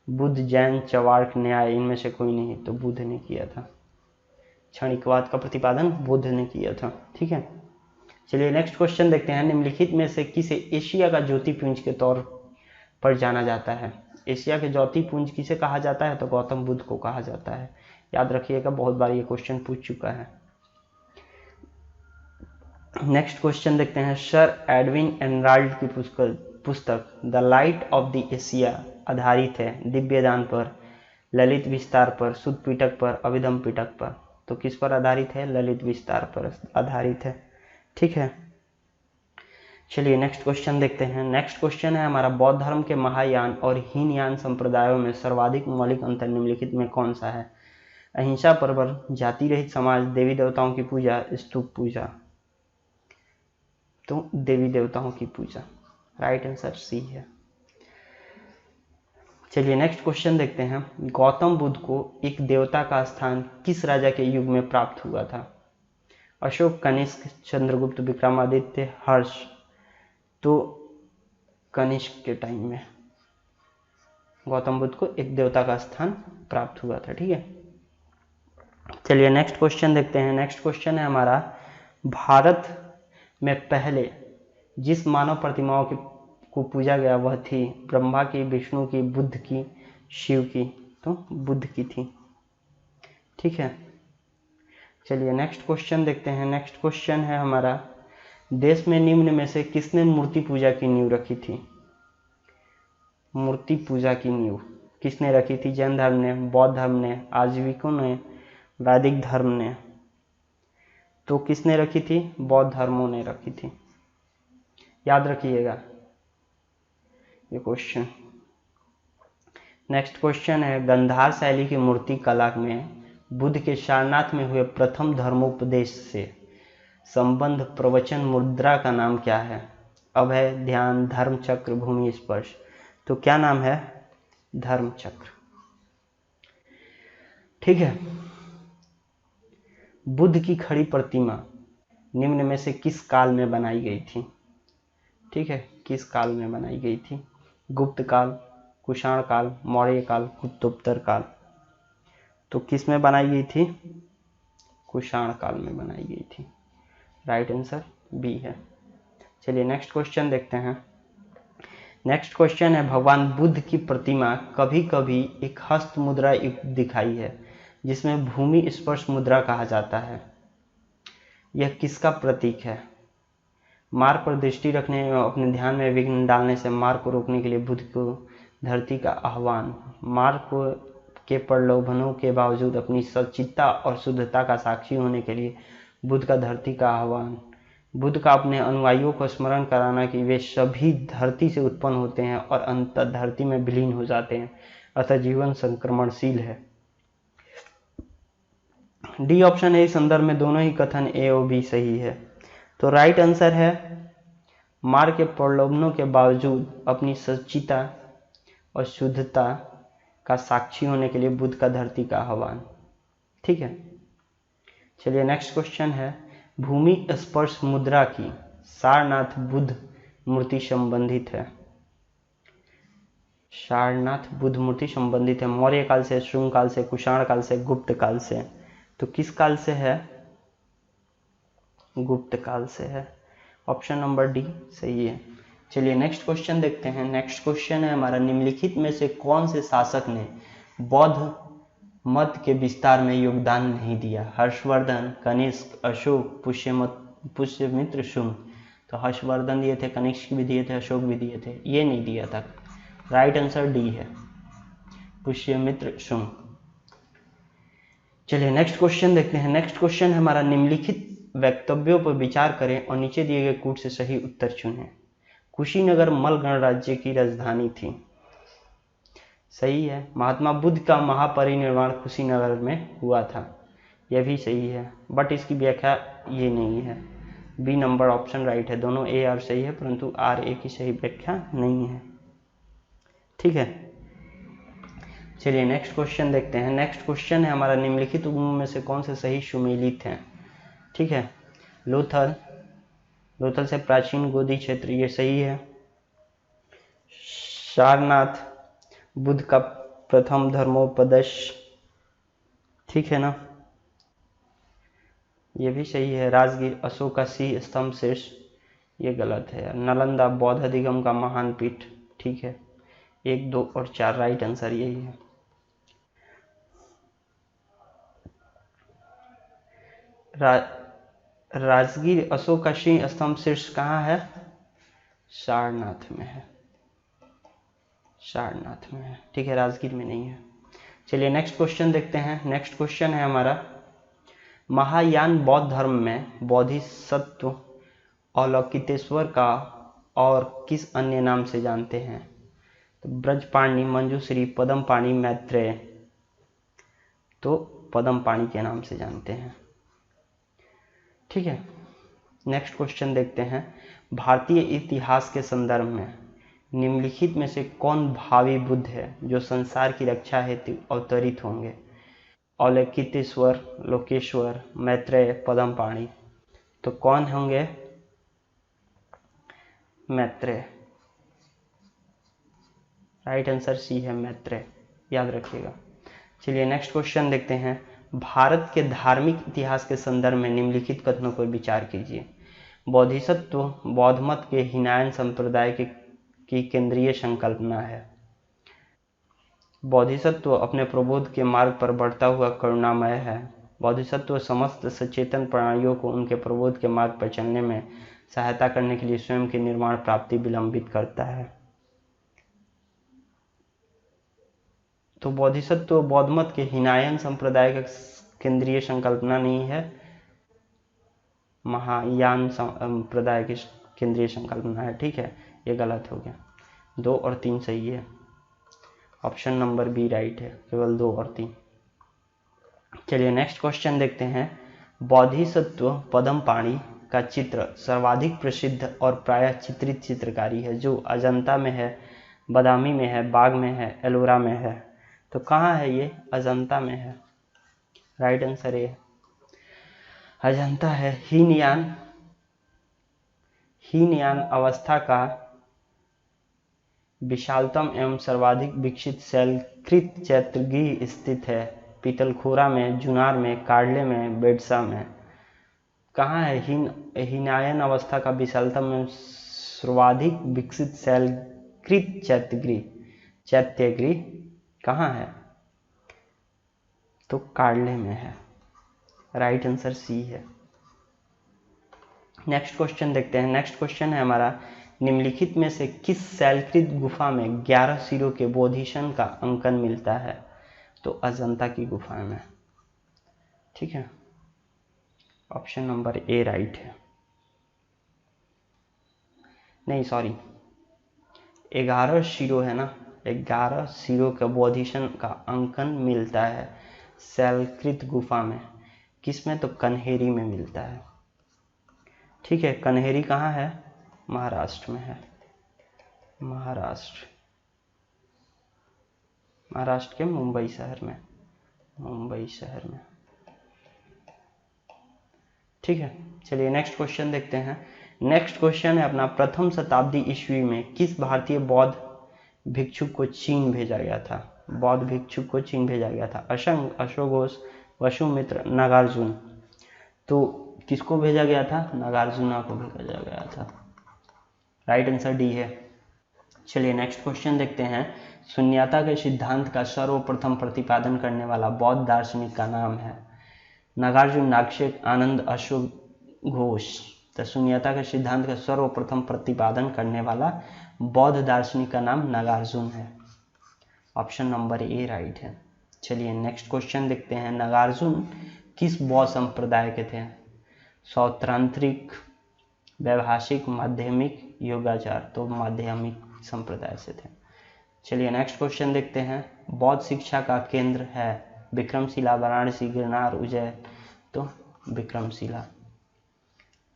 बुद्ध, जैन, चवार्क, न्याय। इनमें से कोई नहीं, तो बुद्ध ने किया था। क्षणिकवाद का प्रतिपादन बुद्ध ने किया था। ठीक है, चलिए नेक्स्ट क्वेश्चन देखते हैं। निम्नलिखित में से किसे एशिया का ज्योतिपुंज के तौर पर जाना जाता है? एशिया के ज्योतिपुंज किसे कहा जाता है? तो गौतम बुद्ध को कहा जाता है। याद रखिएगा, बहुत बार ये क्वेश्चन पूछ चुका है। नेक्स्ट क्वेश्चन देखते हैं। सर एडविन एनराल्ड की पुस्तक the light of the Asia आधारित है दिव्यदान पर, ललित विस्तार पर, शुद्ध पिटक पर, अभिधम पिटक पर। तो किस पर आधारित है? ललित विस्तार पर आधारित है। ठीक है, चलिए नेक्स्ट क्वेश्चन देखते हैं। नेक्स्ट क्वेश्चन है हमारा बौद्ध धर्म के महायान और हीनयान संप्रदायों में सर्वाधिक मौलिक अंतर निम्नलिखित में कौन सा है? अहिंसा पर्व, जाति रहित समाज, देवी देवताओं की पूजा, स्तूप पूजा। तो देवी देवताओं की पूजा। राइट आंसर सी है। चलिए नेक्स्ट क्वेश्चन देखते हैं। गौतम बुद्ध को एक देवता का स्थान किस राजा के युग में प्राप्त हुआ था? अशोक, कनिष्क, चंद्रगुप्त, विक्रमादित्य, हर्ष। तो कनिष्क के टाइम में गौतम बुद्ध को एक देवता का स्थान प्राप्त हुआ था। ठीक है, चलिए नेक्स्ट क्वेश्चन देखते हैं। नेक्स्ट क्वेश्चन है हमारा भारत में पहले जिस मानव प्रतिमाओं को पूजा गया वह थी ब्रह्मा की, विष्णु की, बुद्ध की, शिव की। तो बुद्ध की थी। ठीक है, चलिए नेक्स्ट क्वेश्चन देखते हैं। नेक्स्ट क्वेश्चन है हमारा देश में निम्न में से किसने मूर्ति पूजा की नींव रखी थी? मूर्ति पूजा की नींव किसने रखी थी? जैन धर्म ने, बौद्ध धर्म ने, आजीविकों ने, वैदिक धर्म ने। तो किसने रखी थी? बौद्ध धर्मों ने रखी थी। याद रखिएगा ये क्वेश्चन। नेक्स्ट क्वेश्चन है गंधार शैली की मूर्ति कला में बुद्ध के सारनाथ में हुए प्रथम धर्मोपदेश से संबंध प्रवचन मुद्रा का नाम क्या है? अभय, ध्यान, धर्म चक्र, भूमि स्पर्श। तो क्या नाम है? धर्म चक्र। ठीक है, बुद्ध की खड़ी प्रतिमा निम्न में से किस काल में बनाई गई थी? ठीक है, किस काल में बनाई गई थी? गुप्त काल, कुषाण काल, मौर्य काल, गुप्तोत्तर काल। तो किस में बनाई गई थी? कुषाण काल में बनाई गई थी। राइट आंसर बी है। चलिए नेक्स्ट क्वेश्चन देखते हैं। नेक्स्ट क्वेश्चन है भगवान बुद्ध की प्रतिमा कभी कभी एक हस्त मुद्रा युक्त दिखाई है जिसमें भूमि स्पर्श मुद्रा कहा जाता है। यह किसका प्रतीक है? मार्ग पर दृष्टि रखने में अपने ध्यान में विघ्न डालने से मार्ग को रोकने के लिए बुद्ध को धरती का आह्वान, मार्ग के प्रलोभनों के बावजूद अपनी सच्चित्ता और शुद्धता का साक्षी होने के लिए बुद्ध का धरती का आह्वान, बुद्ध का अपने अनुयायियों को स्मरण कराना कि वे सभी धरती से उत्पन्न होते हैं और अंततः धरती में विलीन हो जाते हैं, अतः जीवन संक्रमणशील है। डी ऑप्शन ए संदर्भ में दोनों ही कथन ए और बी सही है। तो राइट आंसर है मार्ग के प्रलोभनों के बावजूद अपनी सच्चिता और शुद्धता का साक्षी होने के लिए बुद्ध का धरती का आह्वान। ठीक है, चलिए नेक्स्ट क्वेश्चन है भूमि स्पर्श मुद्रा की सारनाथ बुद्ध मूर्ति संबंधित है। सारनाथ बुद्ध मूर्ति संबंधित है मौर्य काल से, शुंग काल से, कुषाण काल से, गुप्त काल से। तो किस काल से है? गुप्त काल से है। ऑप्शन नंबर डी सही है। चलिए नेक्स्ट क्वेश्चन देखते हैं। नेक्स्ट क्वेश्चन है हमारा निम्नलिखित में से कौन से शासक ने बौद्ध मत के विस्तार में योगदान नहीं दिया? हर्षवर्धन, कनिष्क, अशोक, पुष्यमित्र, शुंग। तो हर्षवर्धन दिए थे, कनिष्क भी दिए थे, अशोक भी दिए थे, ये नहीं दिया था। राइट आंसर डी है, पुष्यमित्र, शुंग। चलिए नेक्स्ट क्वेश्चन देखते हैं। नेक्स्ट क्वेश्चन है हमारा निम्नलिखित वक्तव्यों पर विचार करें और नीचे दिए गए कूट से सही उत्तर चुनें। कुशीनगर मल गणराज्य की राजधानी थी। सही है। महात्मा बुद्ध का महापरिनिर्वाण कुशीनगर में हुआ था, यह भी सही है, बट इसकी व्याख्या ये नहीं है। बी नंबर ऑप्शन राइट है, दोनों ए और सही है, परंतु आर ए की सही व्याख्या नहीं है। ठीक है, चलिए नेक्स्ट क्वेश्चन देखते हैं। नेक्स्ट क्वेश्चन है हमारा, निम्नलिखित उम्म में से कौन से सही सुमेलित हैं? ठीक है, लोथल, लोथल से प्राचीन गोदी क्षेत्र, ये सही है। सारनाथ, बुद्ध का प्रथम धर्मोपदेश, ठीक है ना, ये भी सही है। राजगीर, अशोक का सिंह स्तंभ शीर्ष, ये गलत है। नालंदा, बौद्ध अधिगम का महान पीठ, ठीक है। 1, 2 और 4 राइट आंसर यही है। राजगीर अशोक का सिंह स्तंभ शीर्ष कहाँ है? सारनाथ में है, सारनाथ में है, ठीक है, राजगीर में नहीं है। चलिए नेक्स्ट क्वेश्चन देखते हैं। नेक्स्ट क्वेश्चन है हमारा, महायान बौद्ध धर्म में बोधिसत्व अवलोकितेश्वर का और किस अन्य नाम से जानते हैं? तो ब्रजपाणि, मंजूश्री, पद्मपाणि, मैत्रेय, तो पद्मपाणि के नाम से जानते हैं। ठीक है, नेक्स्ट क्वेश्चन देखते हैं। भारतीय इतिहास के संदर्भ में निम्नलिखित में से कौन भावी बुद्ध है जो संसार की रक्षा हेतु अवतरित होंगे? अवलोकितेश्वर, लोकेश्वर, मैत्रेय, पद्मपाणि, तो कौन होंगे? मैत्रेय, राइट आंसर सी है, मैत्रेय, याद रखिएगा। चलिए नेक्स्ट क्वेश्चन देखते हैं। भारत के धार्मिक इतिहास के संदर्भ में निम्नलिखित कथनों पर विचार कीजिए। बोधिसत्व बौद्ध मत के हीनयान संप्रदाय की केंद्रीय संकल्पना है। बोधिसत्व अपने प्रबोध के मार्ग पर बढ़ता हुआ करुणामय है। बोधिसत्व समस्त सचेतन प्राणियों को उनके प्रबोध के मार्ग पर चलने में सहायता करने के लिए स्वयं की निर्माण प्राप्ति विलंबित करता है। तो बोधिसत्व बौद्ध मत के हीनयान संप्रदाय का केंद्रीय संकल्पना नहीं है, महायान संप्रदाय की केंद्रीय संकल्पना है। ठीक है, ये गलत हो गया। 2 और 3 सही है, ऑप्शन नंबर बी राइट है, केवल 2 और 3। चलिए नेक्स्ट क्वेश्चन देखते हैं। बोधिसत्व पद्मपाणि का चित्र सर्वाधिक प्रसिद्ध और प्रायः चित्रित चित्रकारी है जो अजंता में है, बादामी में है, बाग में है, एलोरा में है, तो कहाँ है ये? अजंता में है, राइट आंसर है अजंता है। हीनयान अवस्था का विशालतम एवं सर्वाधिक विकसित शैलकृत चैत्यगृह स्थित है पीतलखोरा में, जुनार में, कार्ले में, बेडसा में। कहाँ है हीनयान अवस्था का विशालतम एवं सर्वाधिक विकसित शैलकृत चैत्यगृह कहाँ है? तो कार्ले में है, राइट आंसर सी है। नेक्स्ट क्वेश्चन देखते हैं। नेक्स्ट क्वेश्चन है हमारा, निम्नलिखित में से किस शैलकृत गुफा में 11 सिरों के बोधिसत्व का अंकन मिलता है? तो अजंता की गुफा में। ठीक है, ऑप्शन नंबर ए राइट है, नहीं सॉरी, 11 सिरों है ना, 11 सिरों का बोधिसत्व का अंकन मिलता है शैलकृत गुफा में। किसमें? तो कन्हेरी में मिलता है। ठीक है, कन्हेरी कहाँ है? महाराष्ट्र में है, महाराष्ट्र के मुंबई शहर में, ठीक है। चलिए नेक्स्ट क्वेश्चन देखते हैं। नेक्स्ट क्वेश्चन है अपना, प्रथम शताब्दी ईस्वी में किस भारतीय बौद्ध भिक्षुक को चीन भेजा गया था? बौद्ध भिक्षुक को चीन भेजा गया था। अशंग, अश्वघोष, वसुमित्र, नागार्जुन, तो किसको भेजा गया था? नागार्जुना को भेजा गया था, राइट आंसर डी है। चलिए नेक्स्ट क्वेश्चन देखते हैं। शून्यता के सिद्धांत का सर्वप्रथम प्रतिपादन करने वाला बौद्ध दार्शनिक का नाम है? नागार्जुन, नागशेन, आनंद, अश्वघोष। तो शून्यता के सिद्धांत का सर्वप्रथम प्रतिपादन करने वाला बौद्ध दार्शनिक का नाम नागार्जुन है, ऑप्शन नंबर ए राइट है। चलिए नेक्स्ट क्वेश्चन देखते हैं। नागार्जुन किस बौद्ध संप्रदाय के थे? सौत्रांत्रिक, वैभाषिक, माध्यमिक, योगाचार, तो माध्यमिक संप्रदाय से थे। चलिए नेक्स्ट क्वेश्चन देखते हैं। बौद्ध शिक्षा का केंद्र है विक्रमशिला, वाराणसी, गिरनार, उज्जैन। तो विक्रमशिला।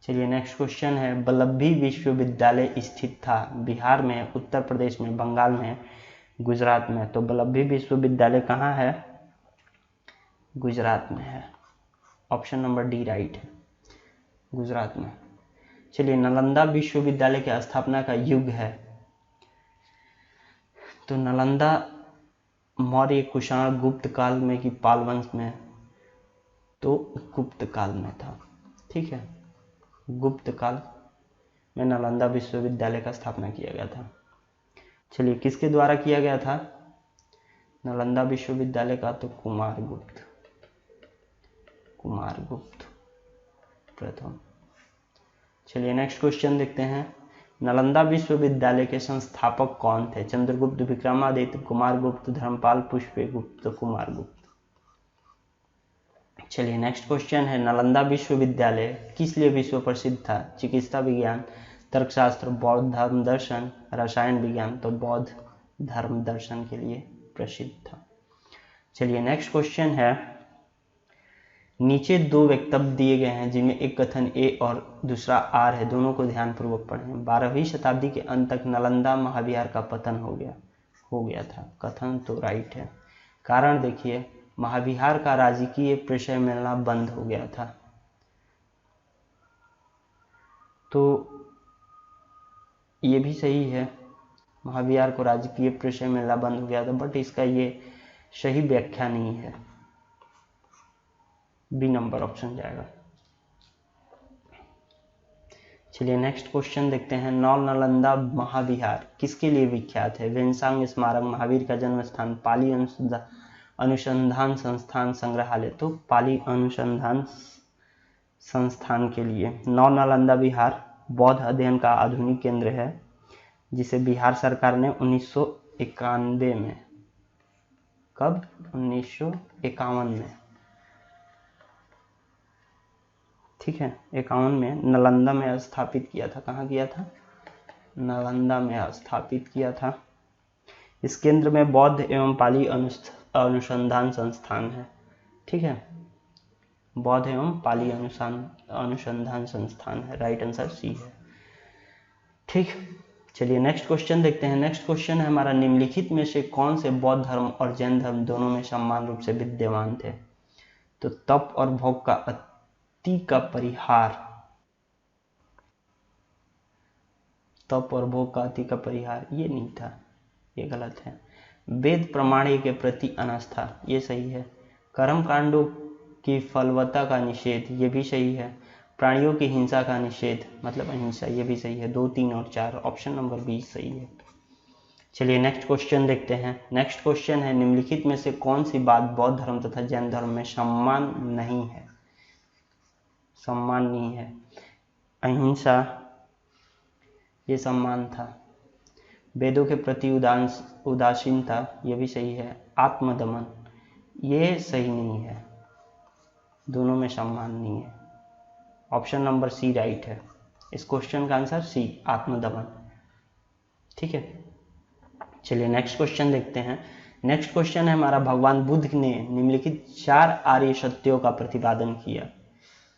चलिए नेक्स्ट क्वेश्चन है। वल्लभी विश्वविद्यालय स्थित था बिहार में, उत्तर प्रदेश में, बंगाल में, गुजरात में। तो वल्लभी विश्वविद्यालय कहाँ है? गुजरात में है। ऑप्शन नंबर डी राइट है, गुजरात में। चलिए नालंदा विश्वविद्यालय की स्थापना का युग है। तो नालंदा मौर्य, कुषाण, गुप्त काल में कि पाल वंश में? तो गुप्त काल में था। ठीक है, गुप्त काल में नालंदा विश्वविद्यालय का स्थापना किया गया था। चलिए किसके द्वारा किया गया था नालंदा विश्वविद्यालय का? तो कुमारगुप्त प्रथम। चलिए नेक्स्ट क्वेश्चन देखते हैं। नालंदा विश्वविद्यालय के संस्थापक कौन थे? चंद्रगुप्त, विक्रमादित्य, कुमारगुप्त, धर्मपाल, पुष्यगुप्त। तो कुमारगुप्त। चलिए नेक्स्ट क्वेश्चन है। नालंदा विश्वविद्यालय किस लिए विश्व प्रसिद्ध था? चिकित्सा विज्ञान, तर्कशास्त्र, बौद्ध धर्म दर्शन, रसायन विज्ञान। तो बौद्ध धर्म दर्शन के लिए प्रसिद्ध था। चलिए नेक्स्ट क्वेश्चन है। नीचे दो वक्तव्य दिए गए हैं जिनमें एक कथन ए और दूसरा आर है, दोनों को ध्यानपूर्वक पढ़ें। 12वीं शताब्दी के अंत तक नालंदा महाविहार का पतन हो गया था। कथन तो राइट है। कारण देखिए, महाविहार का राजकीय प्रशय मिलना बंद हो गया था। तो ये भी सही है, महाविहार को राजकीय प्रशय मिलना बंद हो गया था, बट इसका ये सही व्याख्या नहीं है। बी नंबर ऑप्शन जाएगा। चलिए नेक्स्ट क्वेश्चन देखते हैं। नौ नालंदा महाविहार किसके लिए विख्यात है? वेनसांग स्मारक, महावीर का जन्म स्थान, पाली अनुसंधान संस्थान, संग्रहालय। तो पाली अनुसंधान संस्थान के लिए। नौ नालंदा विहार बौद्ध अध्ययन का आधुनिक केंद्र है, जिसे बिहार सरकार ने 1991 में, कब? 1951 में, ठीक है, 51 में नालंदा में स्थापित किया था। कहाँ किया था? नालंदा में स्थापित किया था। इस केंद्र में बौद्ध एवं पाली अनुसंधान संस्थान है। ठीक है, बौद्ध एवं पाली अनुसंधान संस्थान है। राइट आंसर सी है। ठीक, चलिए नेक्स्ट क्वेश्चन देखते हैं। नेक्स्ट क्वेश्चन है हमारा। निम्नलिखित में से कौन से बौद्ध धर्म और जैन धर्म दोनों में समान रूप से विद्यमान थे? तो तप और भोग का अति का परिहार, तप और भोग का अति का परिहार, ये नहीं था, ये गलत है। वेद प्रमाण के प्रति अनास्था, ये सही है। कर्म कांडों की फलवत्ता का निषेध, ये भी सही है। प्राणियों की हिंसा का निषेध मतलब अहिंसा, ये भी सही है। 2, 3 और 4, ऑप्शन नंबर बी सही है। चलिए नेक्स्ट क्वेश्चन देखते हैं। नेक्स्ट क्वेश्चन है। निम्नलिखित में से कौन सी बात बौद्ध धर्म तथा जैन धर्म में समान नहीं है? सम्मान नहीं है। अहिंसा ये सम्मान था। वेदों के प्रति उदासीनता, ये भी सही है। आत्मदमन ये सही नहीं है, दोनों में सम्मान नहीं है। ऑप्शन नंबर सी राइट है। इस क्वेश्चन का आंसर सी, आत्मदमन। ठीक है, चलिए नेक्स्ट क्वेश्चन देखते हैं। नेक्स्ट क्वेश्चन है हमारा। भगवान बुद्ध ने निम्नलिखित 4 आर्य सत्यों का प्रतिपादन किया।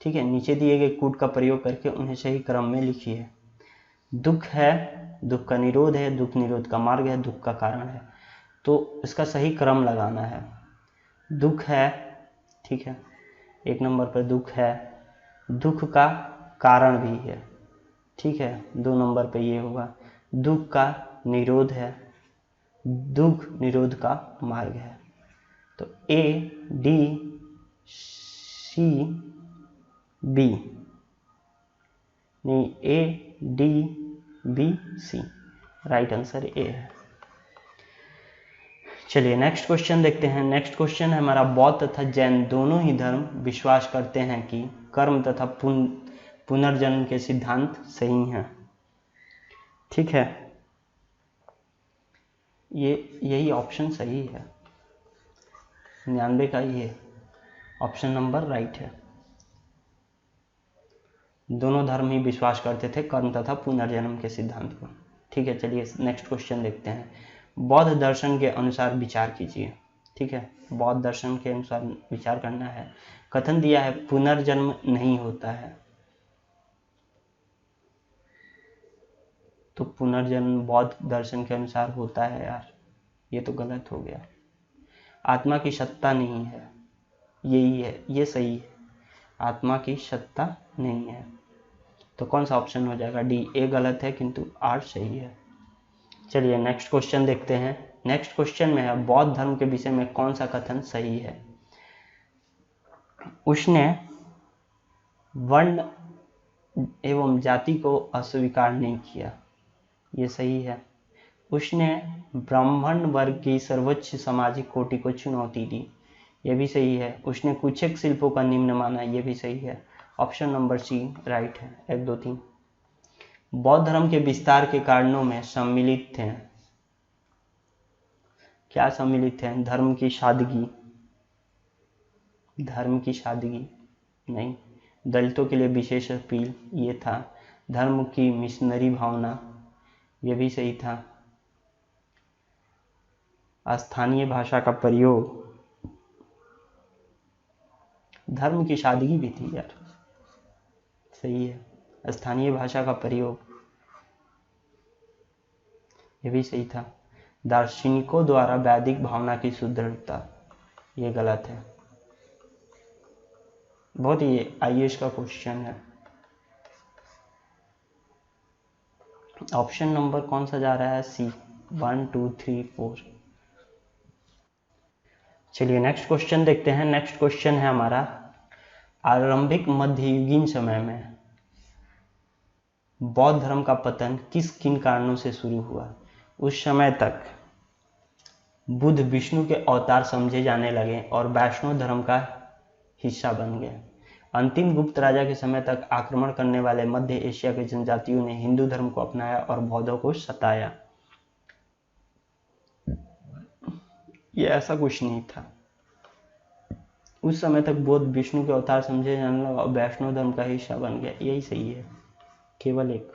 ठीक है, नीचे दिए गए कूट का प्रयोग करके उन्हें सही क्रम में लिखिए। दुख है, दुख का निरोध है, दुख निरोध का मार्ग है, दुख का कारण है। तो इसका सही क्रम लगाना है। दुख है, ठीक है, 1 नंबर पर दुख है, दुख का कारण भी है, ठीक है, 2 नंबर पे ये होगा। दुख का निरोध है, दुख निरोध का मार्ग है। तो ए डी सी बी, नहीं, A D B C, right answer A है। चलिए नेक्स्ट क्वेश्चन देखते हैं। नेक्स्ट क्वेश्चन है हमारा। बौद्ध तथा जैन दोनों ही धर्म विश्वास करते हैं कि कर्म तथा पुनर्जन्म के सिद्धांत सही हैं। ठीक है, ये यही ऑप्शन सही है। 99 का ये ऑप्शन नंबर राइट है। दोनों धर्म ही विश्वास करते थे कर्म तथा पुनर्जन्म के सिद्धांत को। ठीक है, चलिए नेक्स्ट क्वेश्चन देखते हैं। बौद्ध दर्शन के अनुसार विचार कीजिए। ठीक है, बौद्ध दर्शन के अनुसार विचार करना है। कथन दिया है पुनर्जन्म नहीं होता है, तो पुनर्जन्म बौद्ध दर्शन के अनुसार होता है यार, ये तो गलत हो गया। आत्मा की सत्ता नहीं है, यही है, ये सही है, आत्मा की सत्ता नहीं है। तो कौन सा ऑप्शन हो जाएगा? डी। ए गलत है किंतु आर सही है। चलिए नेक्स्ट क्वेश्चन देखते हैं। नेक्स्ट क्वेश्चन में है बौद्ध धर्म के विषय में कौन सा कथन सही है? उसने वर्ण एवं जाति को अस्वीकार नहीं किया, ये सही है। उसने ब्राह्मण वर्ग की सर्वोच्च सामाजिक कोटि को चुनौती दी, ये भी सही है। उसने कुछ एक शिल्पों का निम्न माना, ये भी सही है। ऑप्शन नंबर सी राइट है। 1 2 3। बौद्ध धर्म के विस्तार के कारणों में सम्मिलित थे, क्या सम्मिलित थे? धर्म की सादगी, धर्म की सादगी नहीं। दलितों के लिए विशेष अपील, ये था। धर्म की मिशनरी भावना, ये भी सही था। स्थानीय भाषा का प्रयोग, धर्म की सादगी भी थी यार, सही है। स्थानीय भाषा का प्रयोग, ये भी सही था। दार्शनिकों द्वारा वैदिक भावना की सुदृढ़ता, ये गलत है। बहुत ही आईएएस का क्वेश्चन है। ऑप्शन नंबर कौन सा जा रहा है? सी। 1 2 3 4। चलिए नेक्स्ट क्वेश्चन देखते हैं। नेक्स्ट क्वेश्चन है हमारा आरंभिक मध्ययुगीन समय में बौद्ध धर्म का पतन किन कारणों से शुरू हुआ? उस समय तक बुद्ध विष्णु के अवतार समझे जाने लगे और वैष्णव धर्म का हिस्सा बन गए। अंतिम गुप्त राजा के समय तक आक्रमण करने वाले मध्य एशिया के जनजातियों ने हिंदू धर्म को अपनाया और बौद्धों को सताया। ये ऐसा कुछ नहीं था। उस समय तक बौद्ध विष्णु के अवतार समझे जाने लगा और वैष्णव धर्म का हिस्सा बन गया, यही सही है, केवल एक।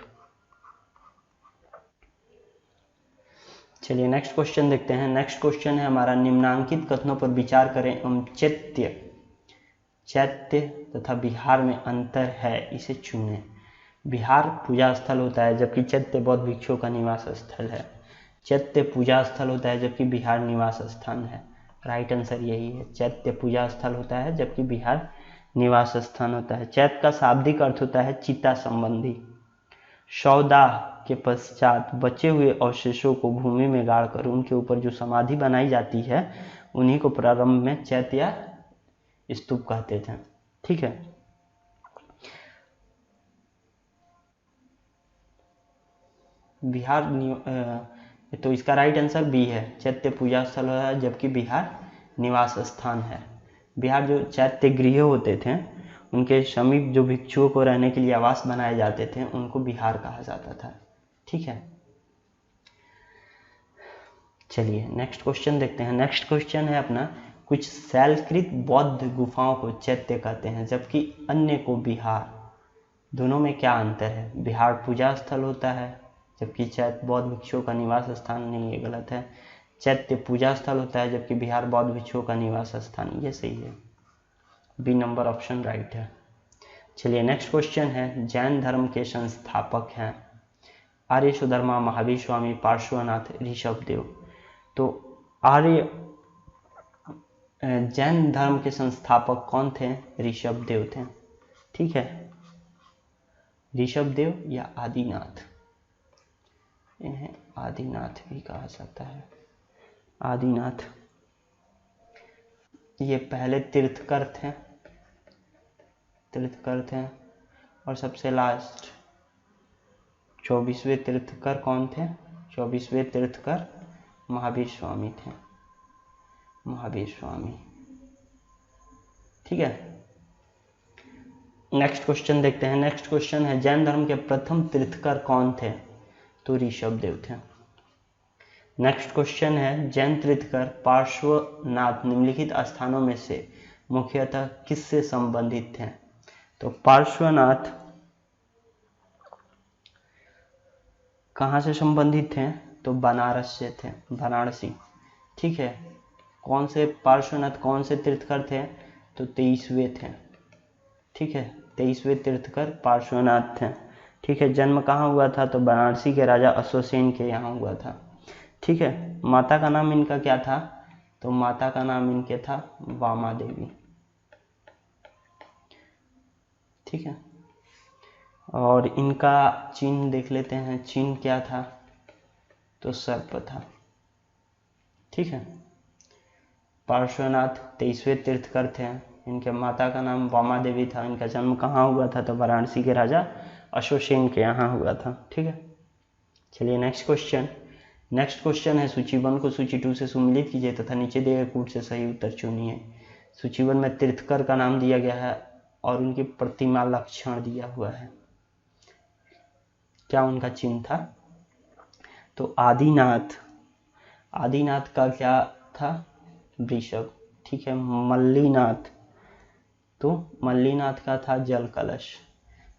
चलिए नेक्स्ट क्वेश्चन देखते हैं। नेक्स्ट क्वेश्चन है हमारा निम्नांकित कथनों पर विचार करें एवं चैत्य तथा विहार में अंतर है, इसे चुनें। विहार पूजा स्थल होता है जबकि चैत्य बौद्ध भिक्षुओं का निवास स्थल है। चैत्य पूजा स्थल होता है जबकि विहार निवास स्थान है। राइट आंसर यही है, चैत्य पूजा स्थल होता है जबकि विहार निवास स्थान होता है। चैत्य का शाब्दिक अर्थ होता है चिता संबंधी। सौदाह के पश्चात बचे हुए अवशेषों को भूमि में गाड़कर उनके ऊपर जो समाधि बनाई जाती है उन्हीं को प्रारंभ में चैत्य या स्तूप कहते थे। ठीक है, बिहार तो इसका राइट आंसर बी है, चैत्य पूजा स्थल है जबकि बिहार निवास स्थान है। बिहार जो चैत्य गृह होते थे उनके समीप जो भिक्षुओं को रहने के लिए आवास बनाए जाते थे उनको बिहार कहा जाता था। ठीक है, चलिए नेक्स्ट क्वेश्चन देखते हैं। नेक्स्ट क्वेश्चन है अपना कुछ शैलकृत बौद्ध गुफाओं को चैत्य कहते हैं जबकि अन्य को बिहार, दोनों में क्या अंतर है? बिहार पूजा स्थल होता है जबकि चैत्य बौद्ध भिक्षुओं का निवास स्थान नहीं, ये गलत है। चैत्य पूजा स्थल होता है जबकि बिहार बौद्ध भिक्षुओं का निवास स्थान, ये सही है। बी नंबर ऑप्शन राइट है। चलिए नेक्स्ट क्वेश्चन है जैन धर्म के संस्थापक हैं आर्य सुधर्मा, महावीर स्वामी, पार्श्वनाथ, ऋषभदेव। तो आर्य जैन धर्म के संस्थापक कौन थे? ऋषभदेव थे। ठीक है, ऋषभदेव या आदिनाथ, इन्हें आदिनाथ भी कहा जाता है। आदिनाथ ये पहले तीर्थकर थे और सबसे लास्ट 24वें तीर्थकर कौन थे? 24वें तीर्थकर महावीर स्वामी थे, महावीर स्वामी। ठीक है, नेक्स्ट क्वेश्चन देखते हैं। नेक्स्ट क्वेश्चन है जैन धर्म के प्रथम तीर्थकर कौन थे? तो ऋषभदेव थे। नेक्स्ट क्वेश्चन है जैन तीर्थकर पार्श्वनाथ निम्नलिखित स्थानों में से मुख्यतः किससे संबंधित थे? तो पार्श्वनाथ कहाँ से संबंधित थे? तो बनारस से थे, वाराणसी। ठीक है। कौन से पार्श्वनाथ कौन से तीर्थकर थे? तो 23वें थे। ठीक है, 23वें तीर्थकर पार्श्वनाथ थे। ठीक है। जन्म कहाँ हुआ था? तो बनारसी के राजा अश्वसेन के यहाँ हुआ था। ठीक है। माता का नाम इनका क्या था? तो माता का नाम इनके था वामा देवी। ठीक है। और इनका चिन्ह देख लेते हैं। चिन्ह क्या था? तो सर्प था। ठीक है। पार्श्वनाथ 23वें तीर्थकर थे। इनके माता का नाम वामा देवी था। इनका जन्म कहाँ हुआ था? तो वाराणसी के राजा अश्वसेन के यहाँ हुआ था। ठीक है। चलिए नेक्स्ट क्वेश्चन। नेक्स्ट क्वेश्चन है सूची 1 को सूची 2 से सुमिलित कीजिए तथा नीचे दिए गए कूट से सही उत्तर चुनिए। सूची 1 में तीर्थकर का नाम दिया गया है और उनकी प्रतिमा लक्षण दिया हुआ है। क्या उनका चिन्ह था? तो आदिनाथ। आदिनाथ का क्या था? वृषभ। ठीक है। मल्लीनाथ, तो मल्लीनाथ का था जल कलश।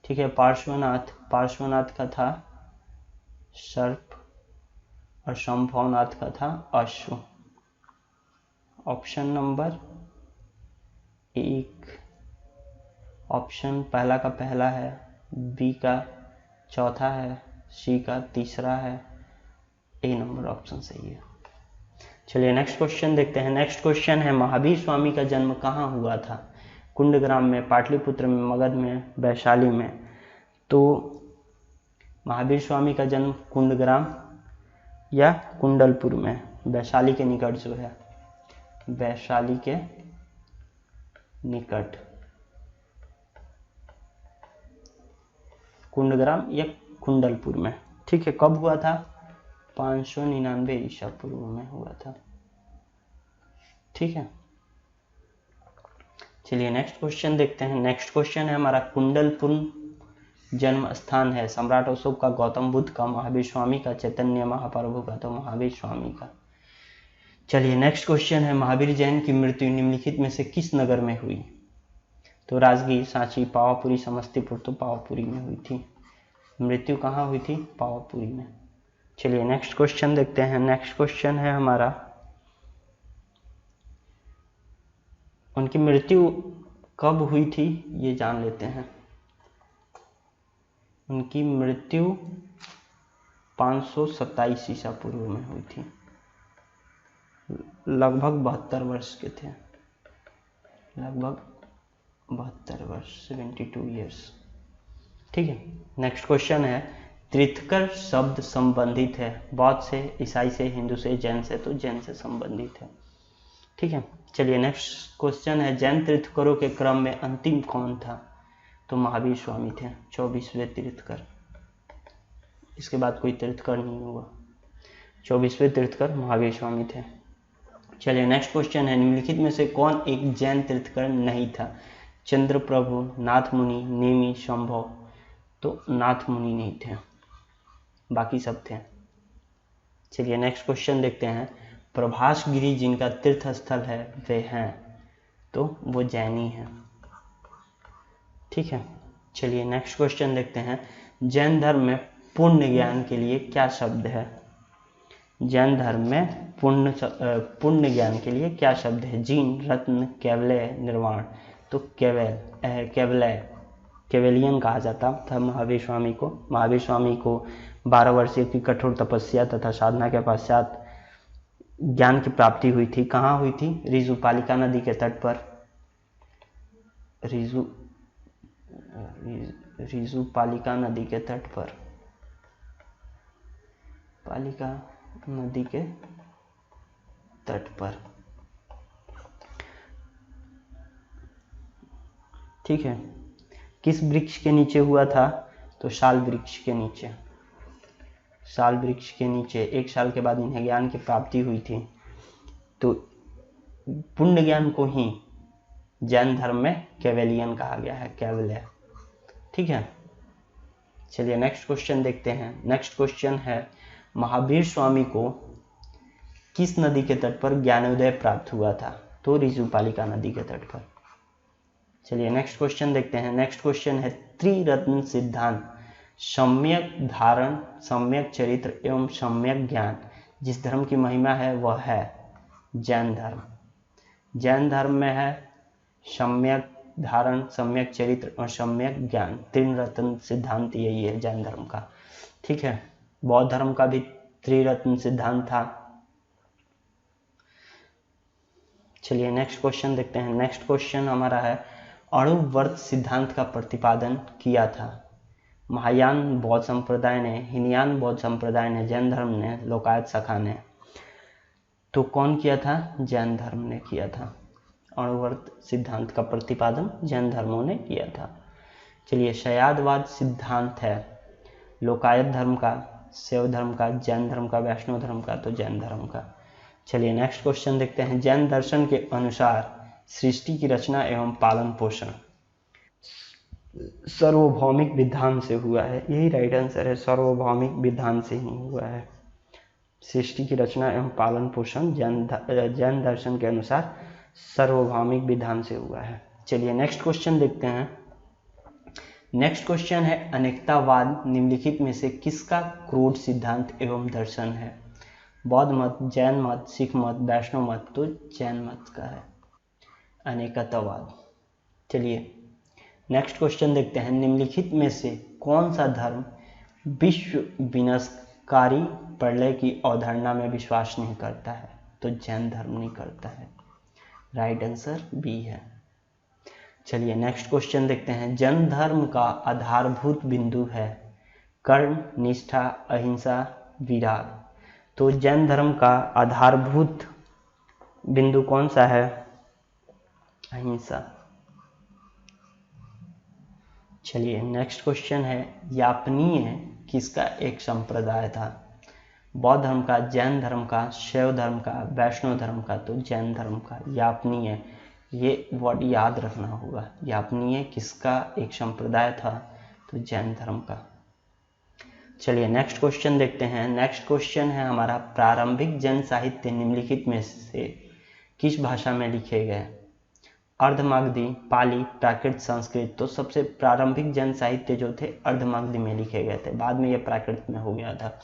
ठीक है। पार्श्वनाथ, पार्श्वनाथ का था सर्प और शंभवनाथ का था अश्व। ऑप्शन नंबर 1, ऑप्शन पहला का पहला है, बी का चौथा है, सी का तीसरा है, ए नंबर ऑप्शन सही है। चलिए नेक्स्ट क्वेश्चन देखते हैं। नेक्स्ट क्वेश्चन है महावीर स्वामी का जन्म कहाँ हुआ था? कुंडग्राम में, पाटलिपुत्र में, मगध में, वैशाली में। तो महावीर स्वामी का जन्म कुंडग्राम या कुंडलपुर में, वैशाली के निकट जो है, वैशाली के निकट, कुंडग्राम या कुंडलपुर में। ठीक है। कब हुआ था? 599 ईसा पूर्व में हुआ था। ठीक है। चलिए नेक्स्ट क्वेश्चन देखते हैं। नेक्स्ट क्वेश्चन है हमारा कुंडलपुर जन्म स्थान है सम्राट अशोक का, गौतम बुद्ध का, महावीर स्वामी का, चैतन्य महाप्रभु का। तो महावीर स्वामी का। चलिए नेक्स्ट क्वेश्चन है महावीर जैन की मृत्यु निम्नलिखित में से किस नगर में हुई? तो राजगीर, सांची, पावापुरी, समस्तीपुर। तो पावापुरी में हुई थी। मृत्यु कहाँ हुई थी? पावापुरी में। चलिए नेक्स्ट क्वेश्चन देखते हैं। नेक्स्ट क्वेश्चन है हमारा उनकी मृत्यु कब हुई थी ये जान लेते हैं। उनकी मृत्यु 527 ईसा पूर्व में हुई थी। लगभग 72 वर्ष के थे, लगभग 72 वर्ष, 72 ईयर्स। ठीक है। नेक्स्ट क्वेश्चन है तीर्थकर शब्द संबंधित है बौद्ध से, ईसाई से, हिंदू से, जैन से। तो जैन से संबंधित है। ठीक है। चलिए नेक्स्ट क्वेश्चन है जैन तीर्थकरों के क्रम में अंतिम कौन था? तो महावीर स्वामी थे, 24वें तीर्थकर। इसके बाद कोई तीर्थकर नहीं हुआ। 24वें तीर्थकर महावीर स्वामी थे। चलिए नेक्स्ट क्वेश्चन है निम्नलिखित में से कौन एक जैन तीर्थकर नहीं था? चंद्रप्रभु, नाथ मुनि, नेमि, शंभव। तो नाथ मुनि नहीं थे, बाकी सब थे। चलिए नेक्स्ट क्वेश्चन देखते हैं। प्रभास गिरी जिनका तीर्थ स्थल है वे हैं? तो वो जैनी हैं। ठीक है। चलिए नेक्स्ट क्वेश्चन देखते हैं। जैन धर्म में पुण्य ज्ञान के लिए क्या शब्द है? जैन धर्म में पुण्य ज्ञान के लिए क्या शब्द है? जीन, रत्न, कैवल्य, निर्वाण। तो कैवल्य, कैवलियन कहा जाता था महावीर स्वामी को। महावीर स्वामी को 12 वर्षीय की कठोर तपस्या तथा साधना के पश्चात ज्ञान की प्राप्ति हुई थी। कहाँ हुई थी? रिजुपालिका नदी के तट पर। रिजुपालिका नदी के तट पर, पालिका नदी के तट पर। ठीक है। किस वृक्ष के नीचे हुआ था? तो साल वृक्ष के नीचे। साल वृक्ष के नीचे 1 साल के बाद इन्हें ज्ञान की प्राप्ति हुई थी। तो पुण्य ज्ञान को ही जैन धर्म में कैवलियन कहा गया है, कैवल्य। ठीक है। चलिए नेक्स्ट क्वेश्चन देखते हैं। नेक्स्ट क्वेश्चन है महावीर स्वामी को किस नदी के तट पर ज्ञानोदय प्राप्त हुआ था? तो रिजुपालिका नदी के तट पर। चलिए नेक्स्ट क्वेश्चन देखते हैं। नेक्स्ट क्वेश्चन है त्रिरत्न सिद्धांत सम्यक धारण, सम्यक चरित्र एवं सम्यक ज्ञान जिस धर्म की महिमा है वह है जैन धर्म। जैन धर्म में है सम्यक धारण, सम्यक चरित्र और सम्यक ज्ञान, त्रिरत्न सिद्धांत यही है जैन धर्म का। ठीक है, बौद्ध धर्म का भी त्रिरत्न सिद्धांत था। चलिए नेक्स्ट क्वेश्चन देखते हैं। नेक्स्ट क्वेश्चन हमारा है अणुव्रत सिद्धांत का प्रतिपादन किया था। महायान बौद्ध संप्रदाय ने, हीनयान बौद्ध संप्रदाय ने, जैन धर्म ने, लोकायत शाखा ने। तो कौन किया था? जैन धर्म ने किया था। अणुव्रत सिद्धांत का प्रतिपादन जैन धर्मों ने किया था। चलिए शयादवाद सिद्धांत है लोकायत धर्म का, शैव धर्म का, जैन धर्म का, वैष्णव धर्म का, तो जैन धर्म का। चलिए नेक्स्ट क्वेश्चन देखते हैं। जैन दर्शन के अनुसार सृष्टि की रचना एवं पालन पोषण सार्वभौमिक विधान से हुआ है। यही राइट आंसर है, सार्वभौमिक विधान से ही हुआ है। सृष्टि की रचना एवं पालन पोषण जैन दर्शन के अनुसार सार्वभौमिक विधान से हुआ है। चलिए नेक्स्ट क्वेश्चन देखते हैं। नेक्स्ट क्वेश्चन है अनेकतावाद निम्नलिखित में से किसका क्रोध सिद्धांत एवं दर्शन है? बौद्ध मत, जैन मत, सिख मत, वैष्णव मत, तो जैन मत का है अनेकतावाद। चलिए नेक्स्ट क्वेश्चन देखते हैं। निम्नलिखित में से कौन सा धर्म विश्व विनाशकारी प्रलय की अवधारणा में विश्वास नहीं करता है? तो जैन धर्म नहीं करता है। राइट आंसर बी है। चलिए नेक्स्ट क्वेश्चन देखते हैं। जैन धर्म का आधारभूत बिंदु है कर्म, निष्ठा, अहिंसा, विराग। तो जैन धर्म का आधारभूत बिंदु कौन सा है? अहिंसा। चलिए नेक्स्ट क्वेश्चन है यापनीय किसका एक संप्रदाय था? बौद्ध धर्म का, जैन धर्म का, शैव धर्म का, वैष्णव धर्म का, तो जैन धर्म का। यापनीय, ये वर्ड याद रखना होगा। यापनीय किसका एक संप्रदाय था? तो जैन धर्म का। चलिए नेक्स्ट क्वेश्चन देखते हैं। नेक्स्ट क्वेश्चन है हमारा प्रारंभिक जैन साहित्य निम्नलिखित में से किस भाषा में लिखे गए? अर्धमागधी, पाली, प्राकृत, संस्कृत। तो सबसे प्रारंभिक जैन साहित्य जो थे अर्धमागधी में लिखे गए थे, बाद में ये प्राकृत में हो गया था।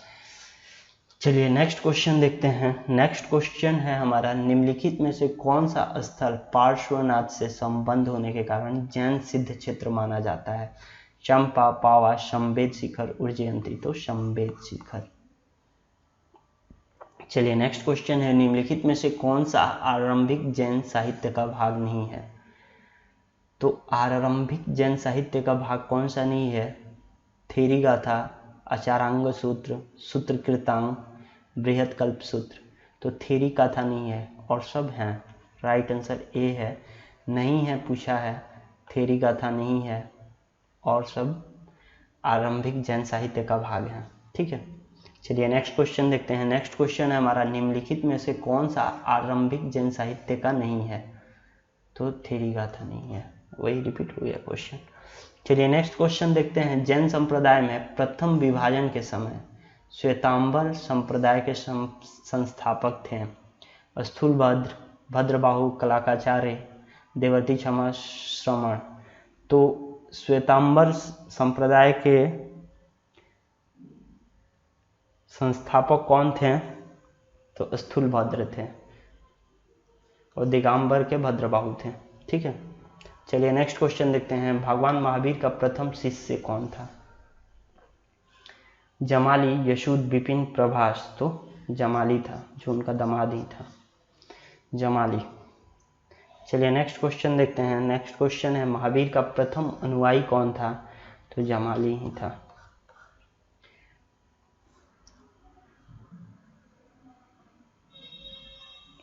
चलिए नेक्स्ट क्वेश्चन देखते हैं। नेक्स्ट क्वेश्चन है हमारा निम्नलिखित में से कौन सा स्थल पार्श्वनाथ से संबंध होने के कारण जैन सिद्ध क्षेत्र माना जाता है? चंपा, पावा, शंबेद शिखर, उज्जयंती। तो शंबेद शिखर। चलिए नेक्स्ट क्वेश्चन है निम्नलिखित में से कौन सा आरंभिक जैन साहित्य का भाग नहीं है? तो आरंभिक जैन साहित्य का भाग कौन सा नहीं है? थेरी गाथा, आचारांग सूत्र, सूत्रकृतांग, बृहत कल्प सूत्र। तो थेरी गाथा नहीं है और सब हैं। राइट आंसर ए है। नहीं है पूछा है, थेरी गाथा नहीं है और सब आरंभिक जैन साहित्य का भाग है। ठीक है, चलिए नेक्स्ट क्वेश्चन देखते हैं। नेक्स्ट क्वेश्चन है हमारा निम्नलिखित में से कौन सा आरंभिक जैन साहित्य का नहीं है? तो थेरी गाथा नहीं है, वही रिपीट हो गया क्वेश्चन। चलिए नेक्स्ट क्वेश्चन देखते हैं। जैन संप्रदाय में प्रथम विभाजन के समय श्वेतांबर संप्रदाय के संस्थापक थे स्थूलभद्र, भद्रबाहु, कलाकाचार्य, देवती क्षमा, श्रमण। तो श्वेतांबर संप्रदाय के संस्थापक कौन थे? तो स्थूलभद्र थे और दिगंबर के भद्रबाहु थे। ठीक है, चलिए नेक्स्ट क्वेश्चन देखते हैं। भगवान महावीर का प्रथम शिष्य कौन था? जमाली, यशूद, विपिन, प्रभास। तो जमाली था, जो उनका दामाद ही था, जमाली। चलिए नेक्स्ट क्वेश्चन देखते हैं। नेक्स्ट क्वेश्चन है महावीर का प्रथम अनुयायी कौन था? तो जमाली ही था।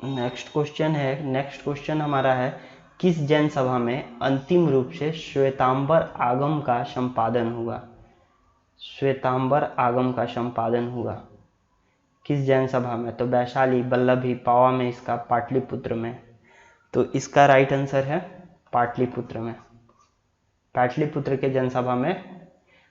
नेक्स्ट क्वेश्चन है, नेक्स्ट क्वेश्चन हमारा है किस जैन सभा में अंतिम रूप से श्वेतांबर आगम का संपादन हुआ? श्वेतांबर आगम का संपादन हुआ किस जैन सभा में? तो वैशाली, वल्लभी, पावा में इसका, पाटलिपुत्र में। तो इसका राइट आंसर है पाटलिपुत्र में। पाटलिपुत्र के जैन सभा में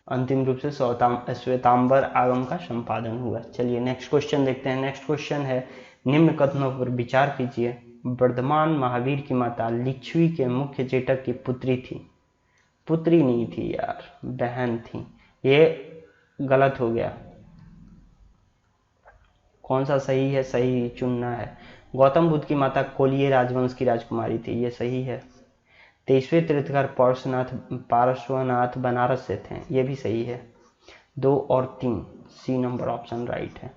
अंतिम रूप से श्वेतांबर आगम का संपादन हुआ। चलिए नेक्स्ट क्वेश्चन देखते हैं। नेक्स्ट क्वेश्चन है निम्न कथनों पर विचार कीजिए। वर्धमान महावीर की माता लिच्छवी के मुख्य चेटक की पुत्री थी। पुत्री नहीं थी यार, बहन थी। ये गलत हो गया। कौन सा सही है, सही चुनना है। गौतम बुद्ध की माता कोलिय राजवंश की राजकुमारी थी, ये सही है। 23वें तीर्थंकर पार्श्वनाथ बनारस से थे, ये भी सही है। 2 और 3, सी नंबर ऑप्शन राइट है।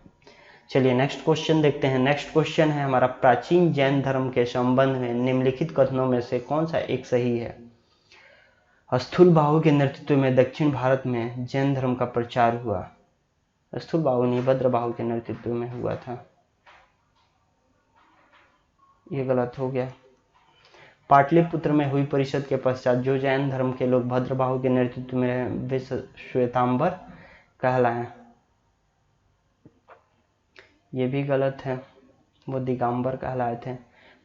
चलिए नेक्स्ट क्वेश्चन देखते हैं। नेक्स्ट क्वेश्चन है हमारा, प्राचीन जैन धर्म के संबंध में निम्नलिखित कथनों में से कौन सा एक सही है। स्थूलबाहु के नेतृत्व में दक्षिण भारत में जैन धर्म का प्रचार हुआ। स्थूलबाहु नहीं, भद्रबाहु के नेतृत्व में हुआ था, ये गलत हो गया। पाटलिपुत्र में हुई परिषद के पश्चात जो जैन धर्म के लोग भद्रबाहु के नेतृत्व में वे श्वेतांबर कहलाए, ये भी गलत है, वो दिगंबर कहलाए थे।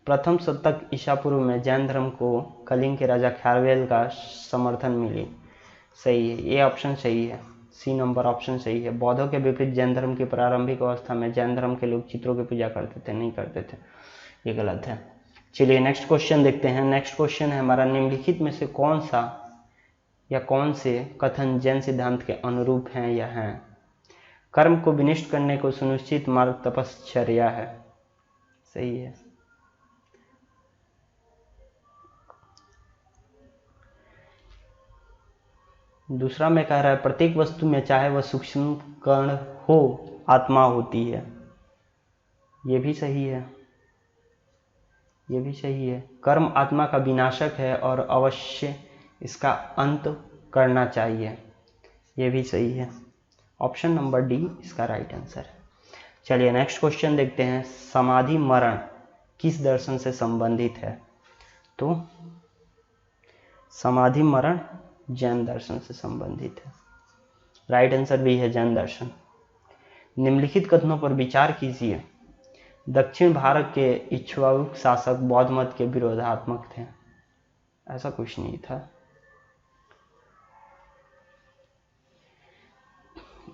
प्रथम शतक ईसा पूर्व में जैन धर्म को कलिंग के राजा खारवेल का समर्थन मिली, सही है, ये ऑप्शन सही है, सी नंबर ऑप्शन सही है। बौद्धों के विपरीत जैन धर्म की प्रारंभिक अवस्था में जैन धर्म के लोग चित्रों की पूजा करते थे, नहीं करते थे, ये गलत है। चलिए नेक्स्ट क्वेश्चन देखते हैं। नेक्स्ट क्वेश्चन है हमारा, निम्नलिखित में से कौन सा या कौन से कथन जैन सिद्धांत के अनुरूप हैं या हैं। कर्म को विनिष्ट करने को सुनिश्चित मार्ग तपश्चर्या है, सही है। दूसरा में कह रहा है, प्रत्येक वस्तु में चाहे वह सूक्ष्म कण हो आत्मा होती है, ये भी सही है, ये भी सही है। कर्म आत्मा का विनाशक है और अवश्य इसका अंत करना चाहिए, ये भी सही है। ऑप्शन नंबर डी इसका राइट आंसर है। चलिए नेक्स्ट क्वेश्चन देखते हैं। समाधि मरण किस दर्शन से संबंधित है। तो समाधि मरण जैन दर्शन से संबंधित है, राइट आंसर भी है जैन दर्शन। निम्नलिखित कथनों पर विचार कीजिए। दक्षिण भारत के इक्ष्वाकु शासक बौद्ध मत के विरोधात्मक थे, ऐसा कुछ नहीं था,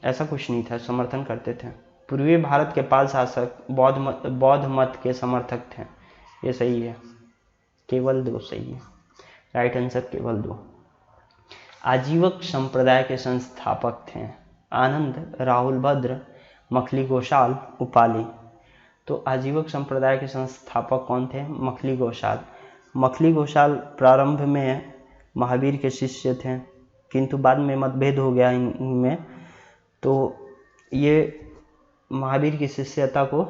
ऐसा कुछ नहीं था, समर्थन करते थे। पूर्वी भारत के पाल शासक बौद्ध मत के समर्थक थे, ये सही है, केवल 2 सही है, राइट आंसर केवल 2। आजीवक संप्रदाय के संस्थापक थे आनंद, राहुल भद्र, मखली गोशाल, उपाली। तो आजीवक संप्रदाय के संस्थापक कौन थे, मखली गोशाल। मखली गोशाल प्रारंभ में महावीर के शिष्य थे, किंतु बाद में मतभेद हो गया इनमें, तो ये महावीर की शिष्यता को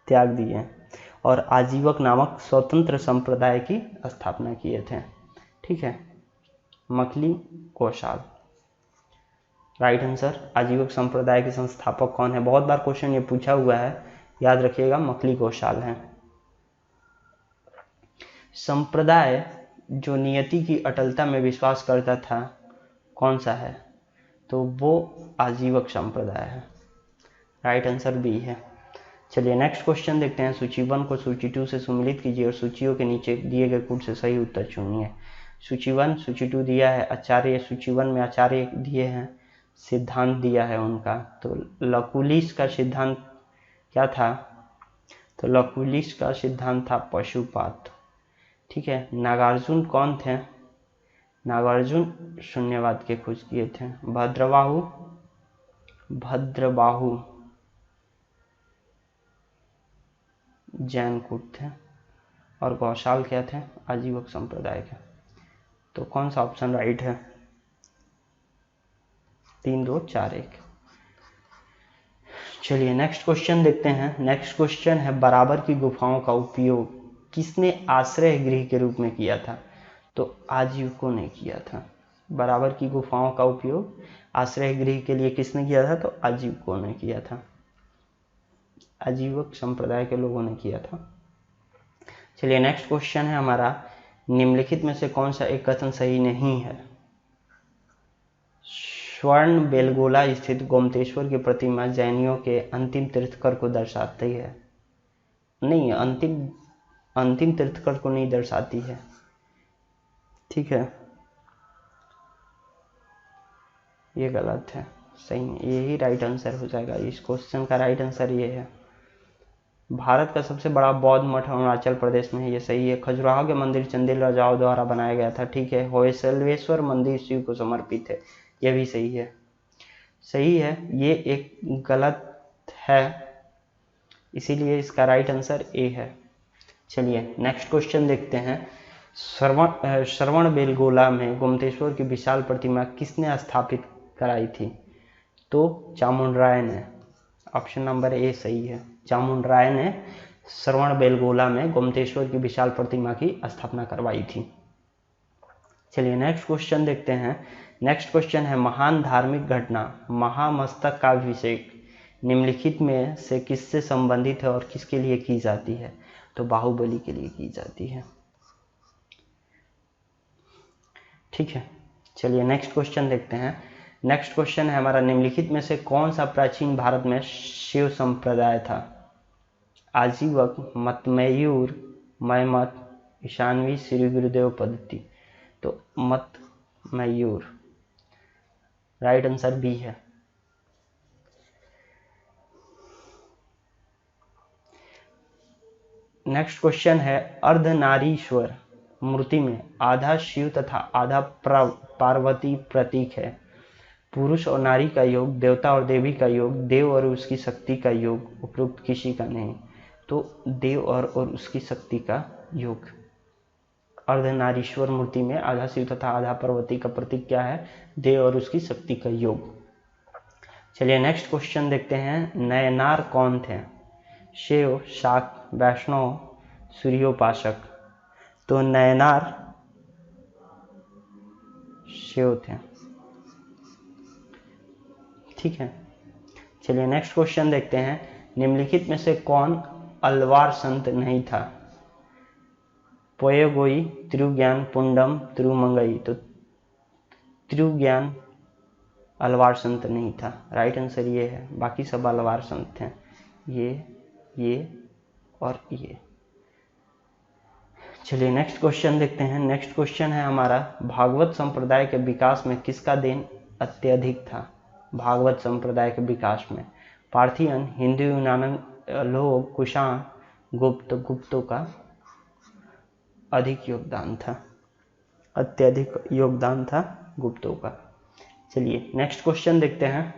त्याग दिए और आजीवक नामक स्वतंत्र संप्रदाय की स्थापना किए थे, ठीक है। Makhali Goshal, right answer. आजीवक संप्रदाय के संस्थापक कौन है, बहुत बार क्वेश्चन ये पूछा हुआ है, याद रखिएगा, मखली गोशाल है। संप्रदाय जो नियति की अटलता में विश्वास करता था, कौन सा है, तो वो आजीवक संप्रदाय है, राइट आंसर बी है। चलिए नेक्स्ट क्वेश्चन देखते हैं। सूची 1 को सूची 2 से सम्मिलित कीजिए और सूचियों के नीचे दिए गए कूट से सही उत्तर चुनिए। सूची 1 सूची 2 दिया है आचार्य, सूची 1 में आचार्य दिए हैं, सिद्धांत दिया है उनका। तो लकुलिश का सिद्धांत क्या था, तो लकुलिश का सिद्धांत था पशुपात, ठीक है। नागार्जुन कौन थे, नागार्जुन शून्यवाद के खोज किए थे। भद्रबाहु जैन कूट थे और गौशाल क्या थे, आजीवक संप्रदाय के। तो कौन सा ऑप्शन राइट है, 3 2 4 1। चलिए नेक्स्ट क्वेश्चन देखते हैं। नेक्स्ट क्वेश्चन है, बराबर की गुफाओं का उपयोग किसने आश्रय गृह के रूप में किया था। तो आजीवकों ने किया था। बराबर की गुफाओं का उपयोग आश्रय गृह के लिए किसने किया था, तो आजीवकों ने किया था, आजीवक संप्रदाय के लोगों ने किया था। चलिए नेक्स्ट क्वेश्चन है हमारा, निम्नलिखित में से कौन सा एक कथन सही नहीं है। स्वर्ण बेलगोला स्थित गोमतेश्वर की प्रतिमा जैनियों के अंतिम तीर्थकर को दर्शाती है, नहीं, अंतिम तीर्थकर को नहीं दर्शाती है, ठीक है, ये गलत है, सही नहीं, यही राइट आंसर हो जाएगा। इस क्वेश्चन का राइट आंसर ये है। भारत का सबसे बड़ा बौद्ध मठ अरुणाचल प्रदेश में है, ये सही है। खजुराहो के मंदिर चंदेल राजाओं द्वारा बनाया गया था, ठीक है। होयसलेश्वर मंदिर शिव को समर्पित है, यह भी सही है। सही है, ये एक गलत है, इसीलिए इसका राइट आंसर ए है। चलिए नेक्स्ट क्वेश्चन देखते हैं। श्रवणबेलगोला में गोमतेश्वर की विशाल प्रतिमा किसने स्थापित कराई थी? तो चामुंडराय ने। ऑप्शन नंबर ए सही है, चामुंडराय ने श्रवणबेलगोला में गोमतेश्वर की विशाल प्रतिमा की स्थापना करवाई थी। चलिए नेक्स्ट क्वेश्चन देखते हैं। नेक्स्ट क्वेश्चन है महान धार्मिक घटना महामस्तक का अभिषेक निम्नलिखित में से किससे संबंधित है और किसके लिए की जाती है? तो बाहुबली के लिए की जाती है। ठीक है, चलिए नेक्स्ट क्वेश्चन देखते हैं। नेक्स्ट क्वेश्चन है हमारा, निम्नलिखित में से कौन सा प्राचीन भारत में शिव संप्रदाय था? आजीवक, मतमयूर, मयमत, ईशानवी, श्री गुरुदेव पद्धति। तो मतमयूर, राइट आंसर बी है। नेक्स्ट क्वेश्चन है, अर्धनारीश्वर मूर्ति में आधा शिव तथा आधा पार्वती प्रतीक है। पुरुष और नारी का योग, देवता और देवी का योग, देव और उसकी शक्ति का योग, उपरोक्त किसी का नहीं। तो देव और उसकी शक्ति का योग। अर्धनारीश्वर मूर्ति में आधा शिव तथा आधा पार्वती का प्रतीक क्या है? देव और उसकी शक्ति का योग। चलिए नेक्स्ट क्वेश्चन देखते हैं। नयनार कौन थे? शिव, शाक्त, वैष्णव, सूर्योपासक। तो नयनार शिव थे। ठीक है, चलिए नेक्स्ट क्वेश्चन देखते हैं। निम्नलिखित में से कौन अलवार संत नहीं था? पोयगोई, त्रिज्ञान, पुंडम, त्रिमंगई। तो त्रिज्ञान अलवार संत नहीं था, राइट आंसर ये है। बाकी सब अलवार संत थे, ये और ये। चलिए नेक्स्ट क्वेश्चन देखते हैं। नेक्स्ट क्वेश्चन है हमारा, भागवत संप्रदाय के विकास में किसका देन अत्यधिक था? भागवत संप्रदाय के विकास में पार्थियन, हिंदू, यूनान लोग, कुषाण, गुप्तों का अधिक योगदान था, अत्यधिक योगदान था गुप्तों का। चलिए नेक्स्ट क्वेश्चन देखते हैं।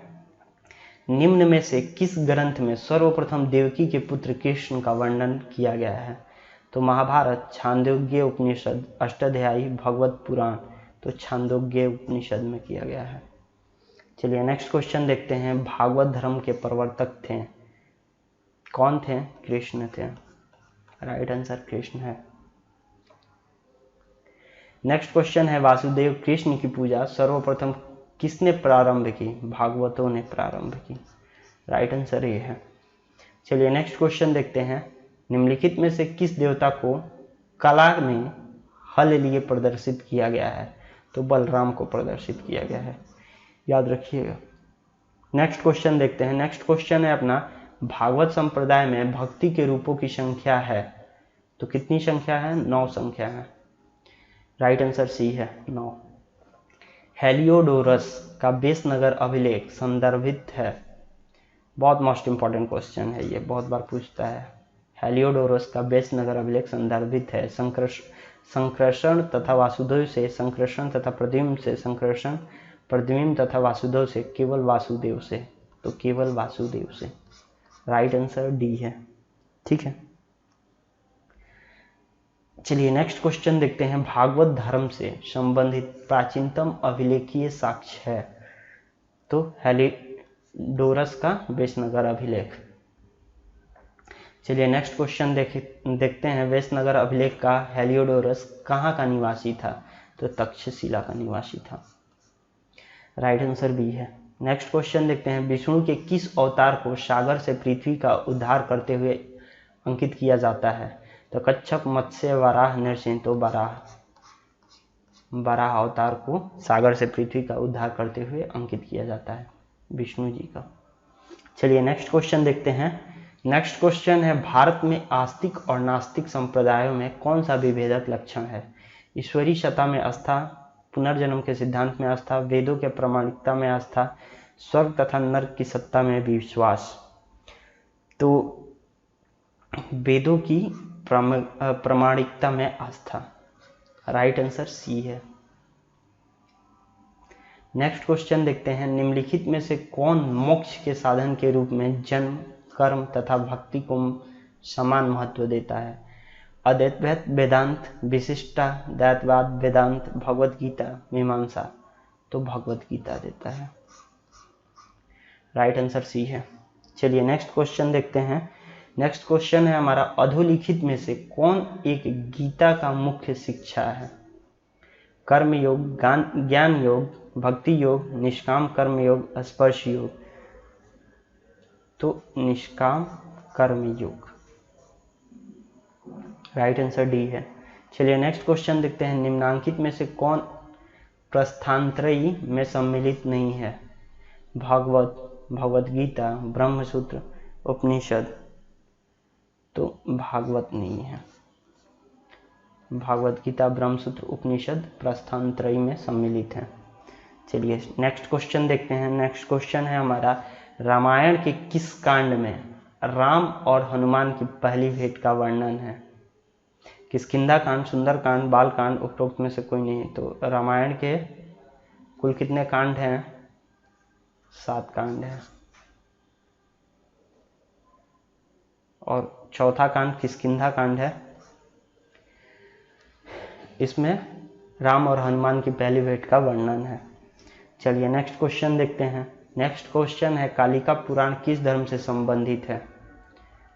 निम्न में से किस ग्रंथ में सर्वप्रथम देवकी के पुत्र कृष्ण का वर्णन किया गया है? तो महाभारत, छांदोग्य उपनिषद, अष्टाध्यायी, भगवत पुराण। तो छांदोग्य उपनिषद में किया गया है। चलिए नेक्स्ट क्वेश्चन देखते हैं। भागवत धर्म के प्रवर्तक थे, कौन थे? कृष्ण थे, राइट आंसर कृष्ण है। नेक्स्ट क्वेश्चन है, वासुदेव कृष्ण की पूजा सर्वप्रथम किसने प्रारंभ की? भागवतों ने प्रारंभ की, राइट आंसर ये है। चलिए नेक्स्ट क्वेश्चन देखते हैं। निम्नलिखित में से किस देवता को कला में हल लिए प्रदर्शित किया गया है? तो बलराम को प्रदर्शित किया गया है, याद रखिएगा। नेक्स्ट क्वेश्चन देखते हैं। नेक्स्ट क्वेश्चन है अपना, भागवत संप्रदाय में भक्ति के रूपों की संख्या है। तो कितनी संख्या है? 9 संख्या है, राइट आंसर सी है, 9। हेलियोडोरस का बेसनगर अभिलेख संदर्भित है। बहुत मोस्ट इंपॉर्टेंट क्वेश्चन है ये, बहुत बार पूछता है। हेलियोडोरस का बेसनगर अभिलेख संदर्भित है संकर्षण तथा वासुदेव से, संकर्षण तथा प्रद्युम्न से, संकर्षण, प्रद्युम्न तथा वासुदेव से, केवल वासुदेव से। तो केवल वासुदेव से, राइट आंसर डी है। ठीक है, चलिए नेक्स्ट क्वेश्चन देखते हैं। भागवत धर्म से संबंधित प्राचीनतम अभिलेखीय साक्ष्य है। तो हेलियोडोरस का बेसनगर अभिलेख। चलिए नेक्स्ट क्वेश्चन देखते हैं। बेसनगर अभिलेख का हेलियोडोरस कहाँ का निवासी था? तो तक्षशिला का निवासी था, राइट आंसर बी है। नेक्स्ट क्वेश्चन देखते हैं। विष्णु के किस अवतार को सागर से पृथ्वी का उद्धार करते हुए अंकित किया जाता है? तो कच्छप, मत्स्य, वराह, नरसिंह। तो वराह अवतार को सागर से पृथ्वी का उद्धार करते हुए अंकित किया जाता है, विष्णु जी का। चलिए नेक्स्ट क्वेश्चन देखते हैं। नेक्स्ट क्वेश्चन है, भारत में आस्तिक और नास्तिक संप्रदायों में कौन सा विभेदक लक्षण है? ईश्वरीय सत्ता में आस्था, पुनर्जन्म के सिद्धांत में आस्था, वेदों के प्रामाणिकता में आस्था, स्वर्ग तथा नर्क की सत्ता में विश्वास। तो वेदों की प्रामाणिकता में आस्था, राइट आंसर सी है। नेक्स्ट क्वेश्चन देखते हैं, निम्नलिखित में से कौन मोक्ष के साधन के रूप में जन्म, कर्म तथा भक्ति को समान महत्व देता है? अद्वैत वेदांत, विशिष्टाद्वैतवाद वेदांत, भगवत गीता, मीमांसा। तो भगवत गीता देता है। राइट आंसर सी है। चलिए नेक्स्ट क्वेश्चन देखते हैं। नेक्स्ट क्वेश्चन है हमारा, अधोलिखित में से कौन एक गीता का मुख्य शिक्षा है? कर्म योग, ज्ञान योग, भक्ति योग, निष्काम कर्म योग, स्पर्श योग। तो निष्काम कर्म योग। राइट आंसर डी है। चलिए नेक्स्ट क्वेश्चन देखते हैं, निम्नांकित में से कौन प्रस्थानत्रयी में सम्मिलित नहीं है? भागवत, भगवत गीता, ब्रह्मसूत्र, उपनिषद। तो भागवत नहीं है। भागवत गीता, ब्रह्मसूत्र, उपनिषद प्रस्थानत्रयी में सम्मिलित है। चलिए नेक्स्ट क्वेश्चन देखते हैं। नेक्स्ट क्वेश्चन है हमारा, रामायण के किस कांड में राम और हनुमान की पहली भेंट का वर्णन है? किष्किंधा कांड, सुंदर कांड, बाल कांड, उपरोक्त में से कोई नहीं। तो रामायण के कुल कितने कांड हैं? 7 कांड है। और चौथा कांड किष्किंधा कांड है। इसमें राम और हनुमान की पहली भेंट का वर्णन है। चलिए नेक्स्ट क्वेश्चन देखते हैं। नेक्स्ट क्वेश्चन है, कालिका पुराण किस धर्म से संबंधित है?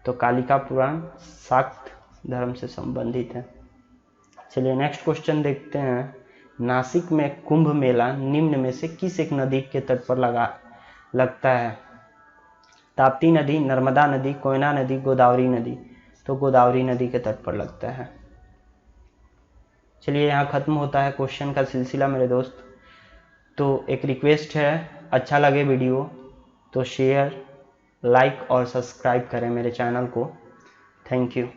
तो कालिका पुराण शाक्त धर्म से संबंधित है। चलिए नेक्स्ट क्वेश्चन देखते हैं, नासिक में कुंभ मेला निम्न में से किस एक नदी के तट पर लगता है? ताप्ती नदी, नर्मदा नदी, कोयना नदी, गोदावरी नदी। तो गोदावरी नदी के तट पर लगता है। चलिए यहाँ खत्म होता है क्वेश्चन का सिलसिला मेरे दोस्त। तो एक रिक्वेस्ट है, अच्छा लगे वीडियो तो शेयर, लाइक और सब्सक्राइब करें मेरे चैनल को। Thank you.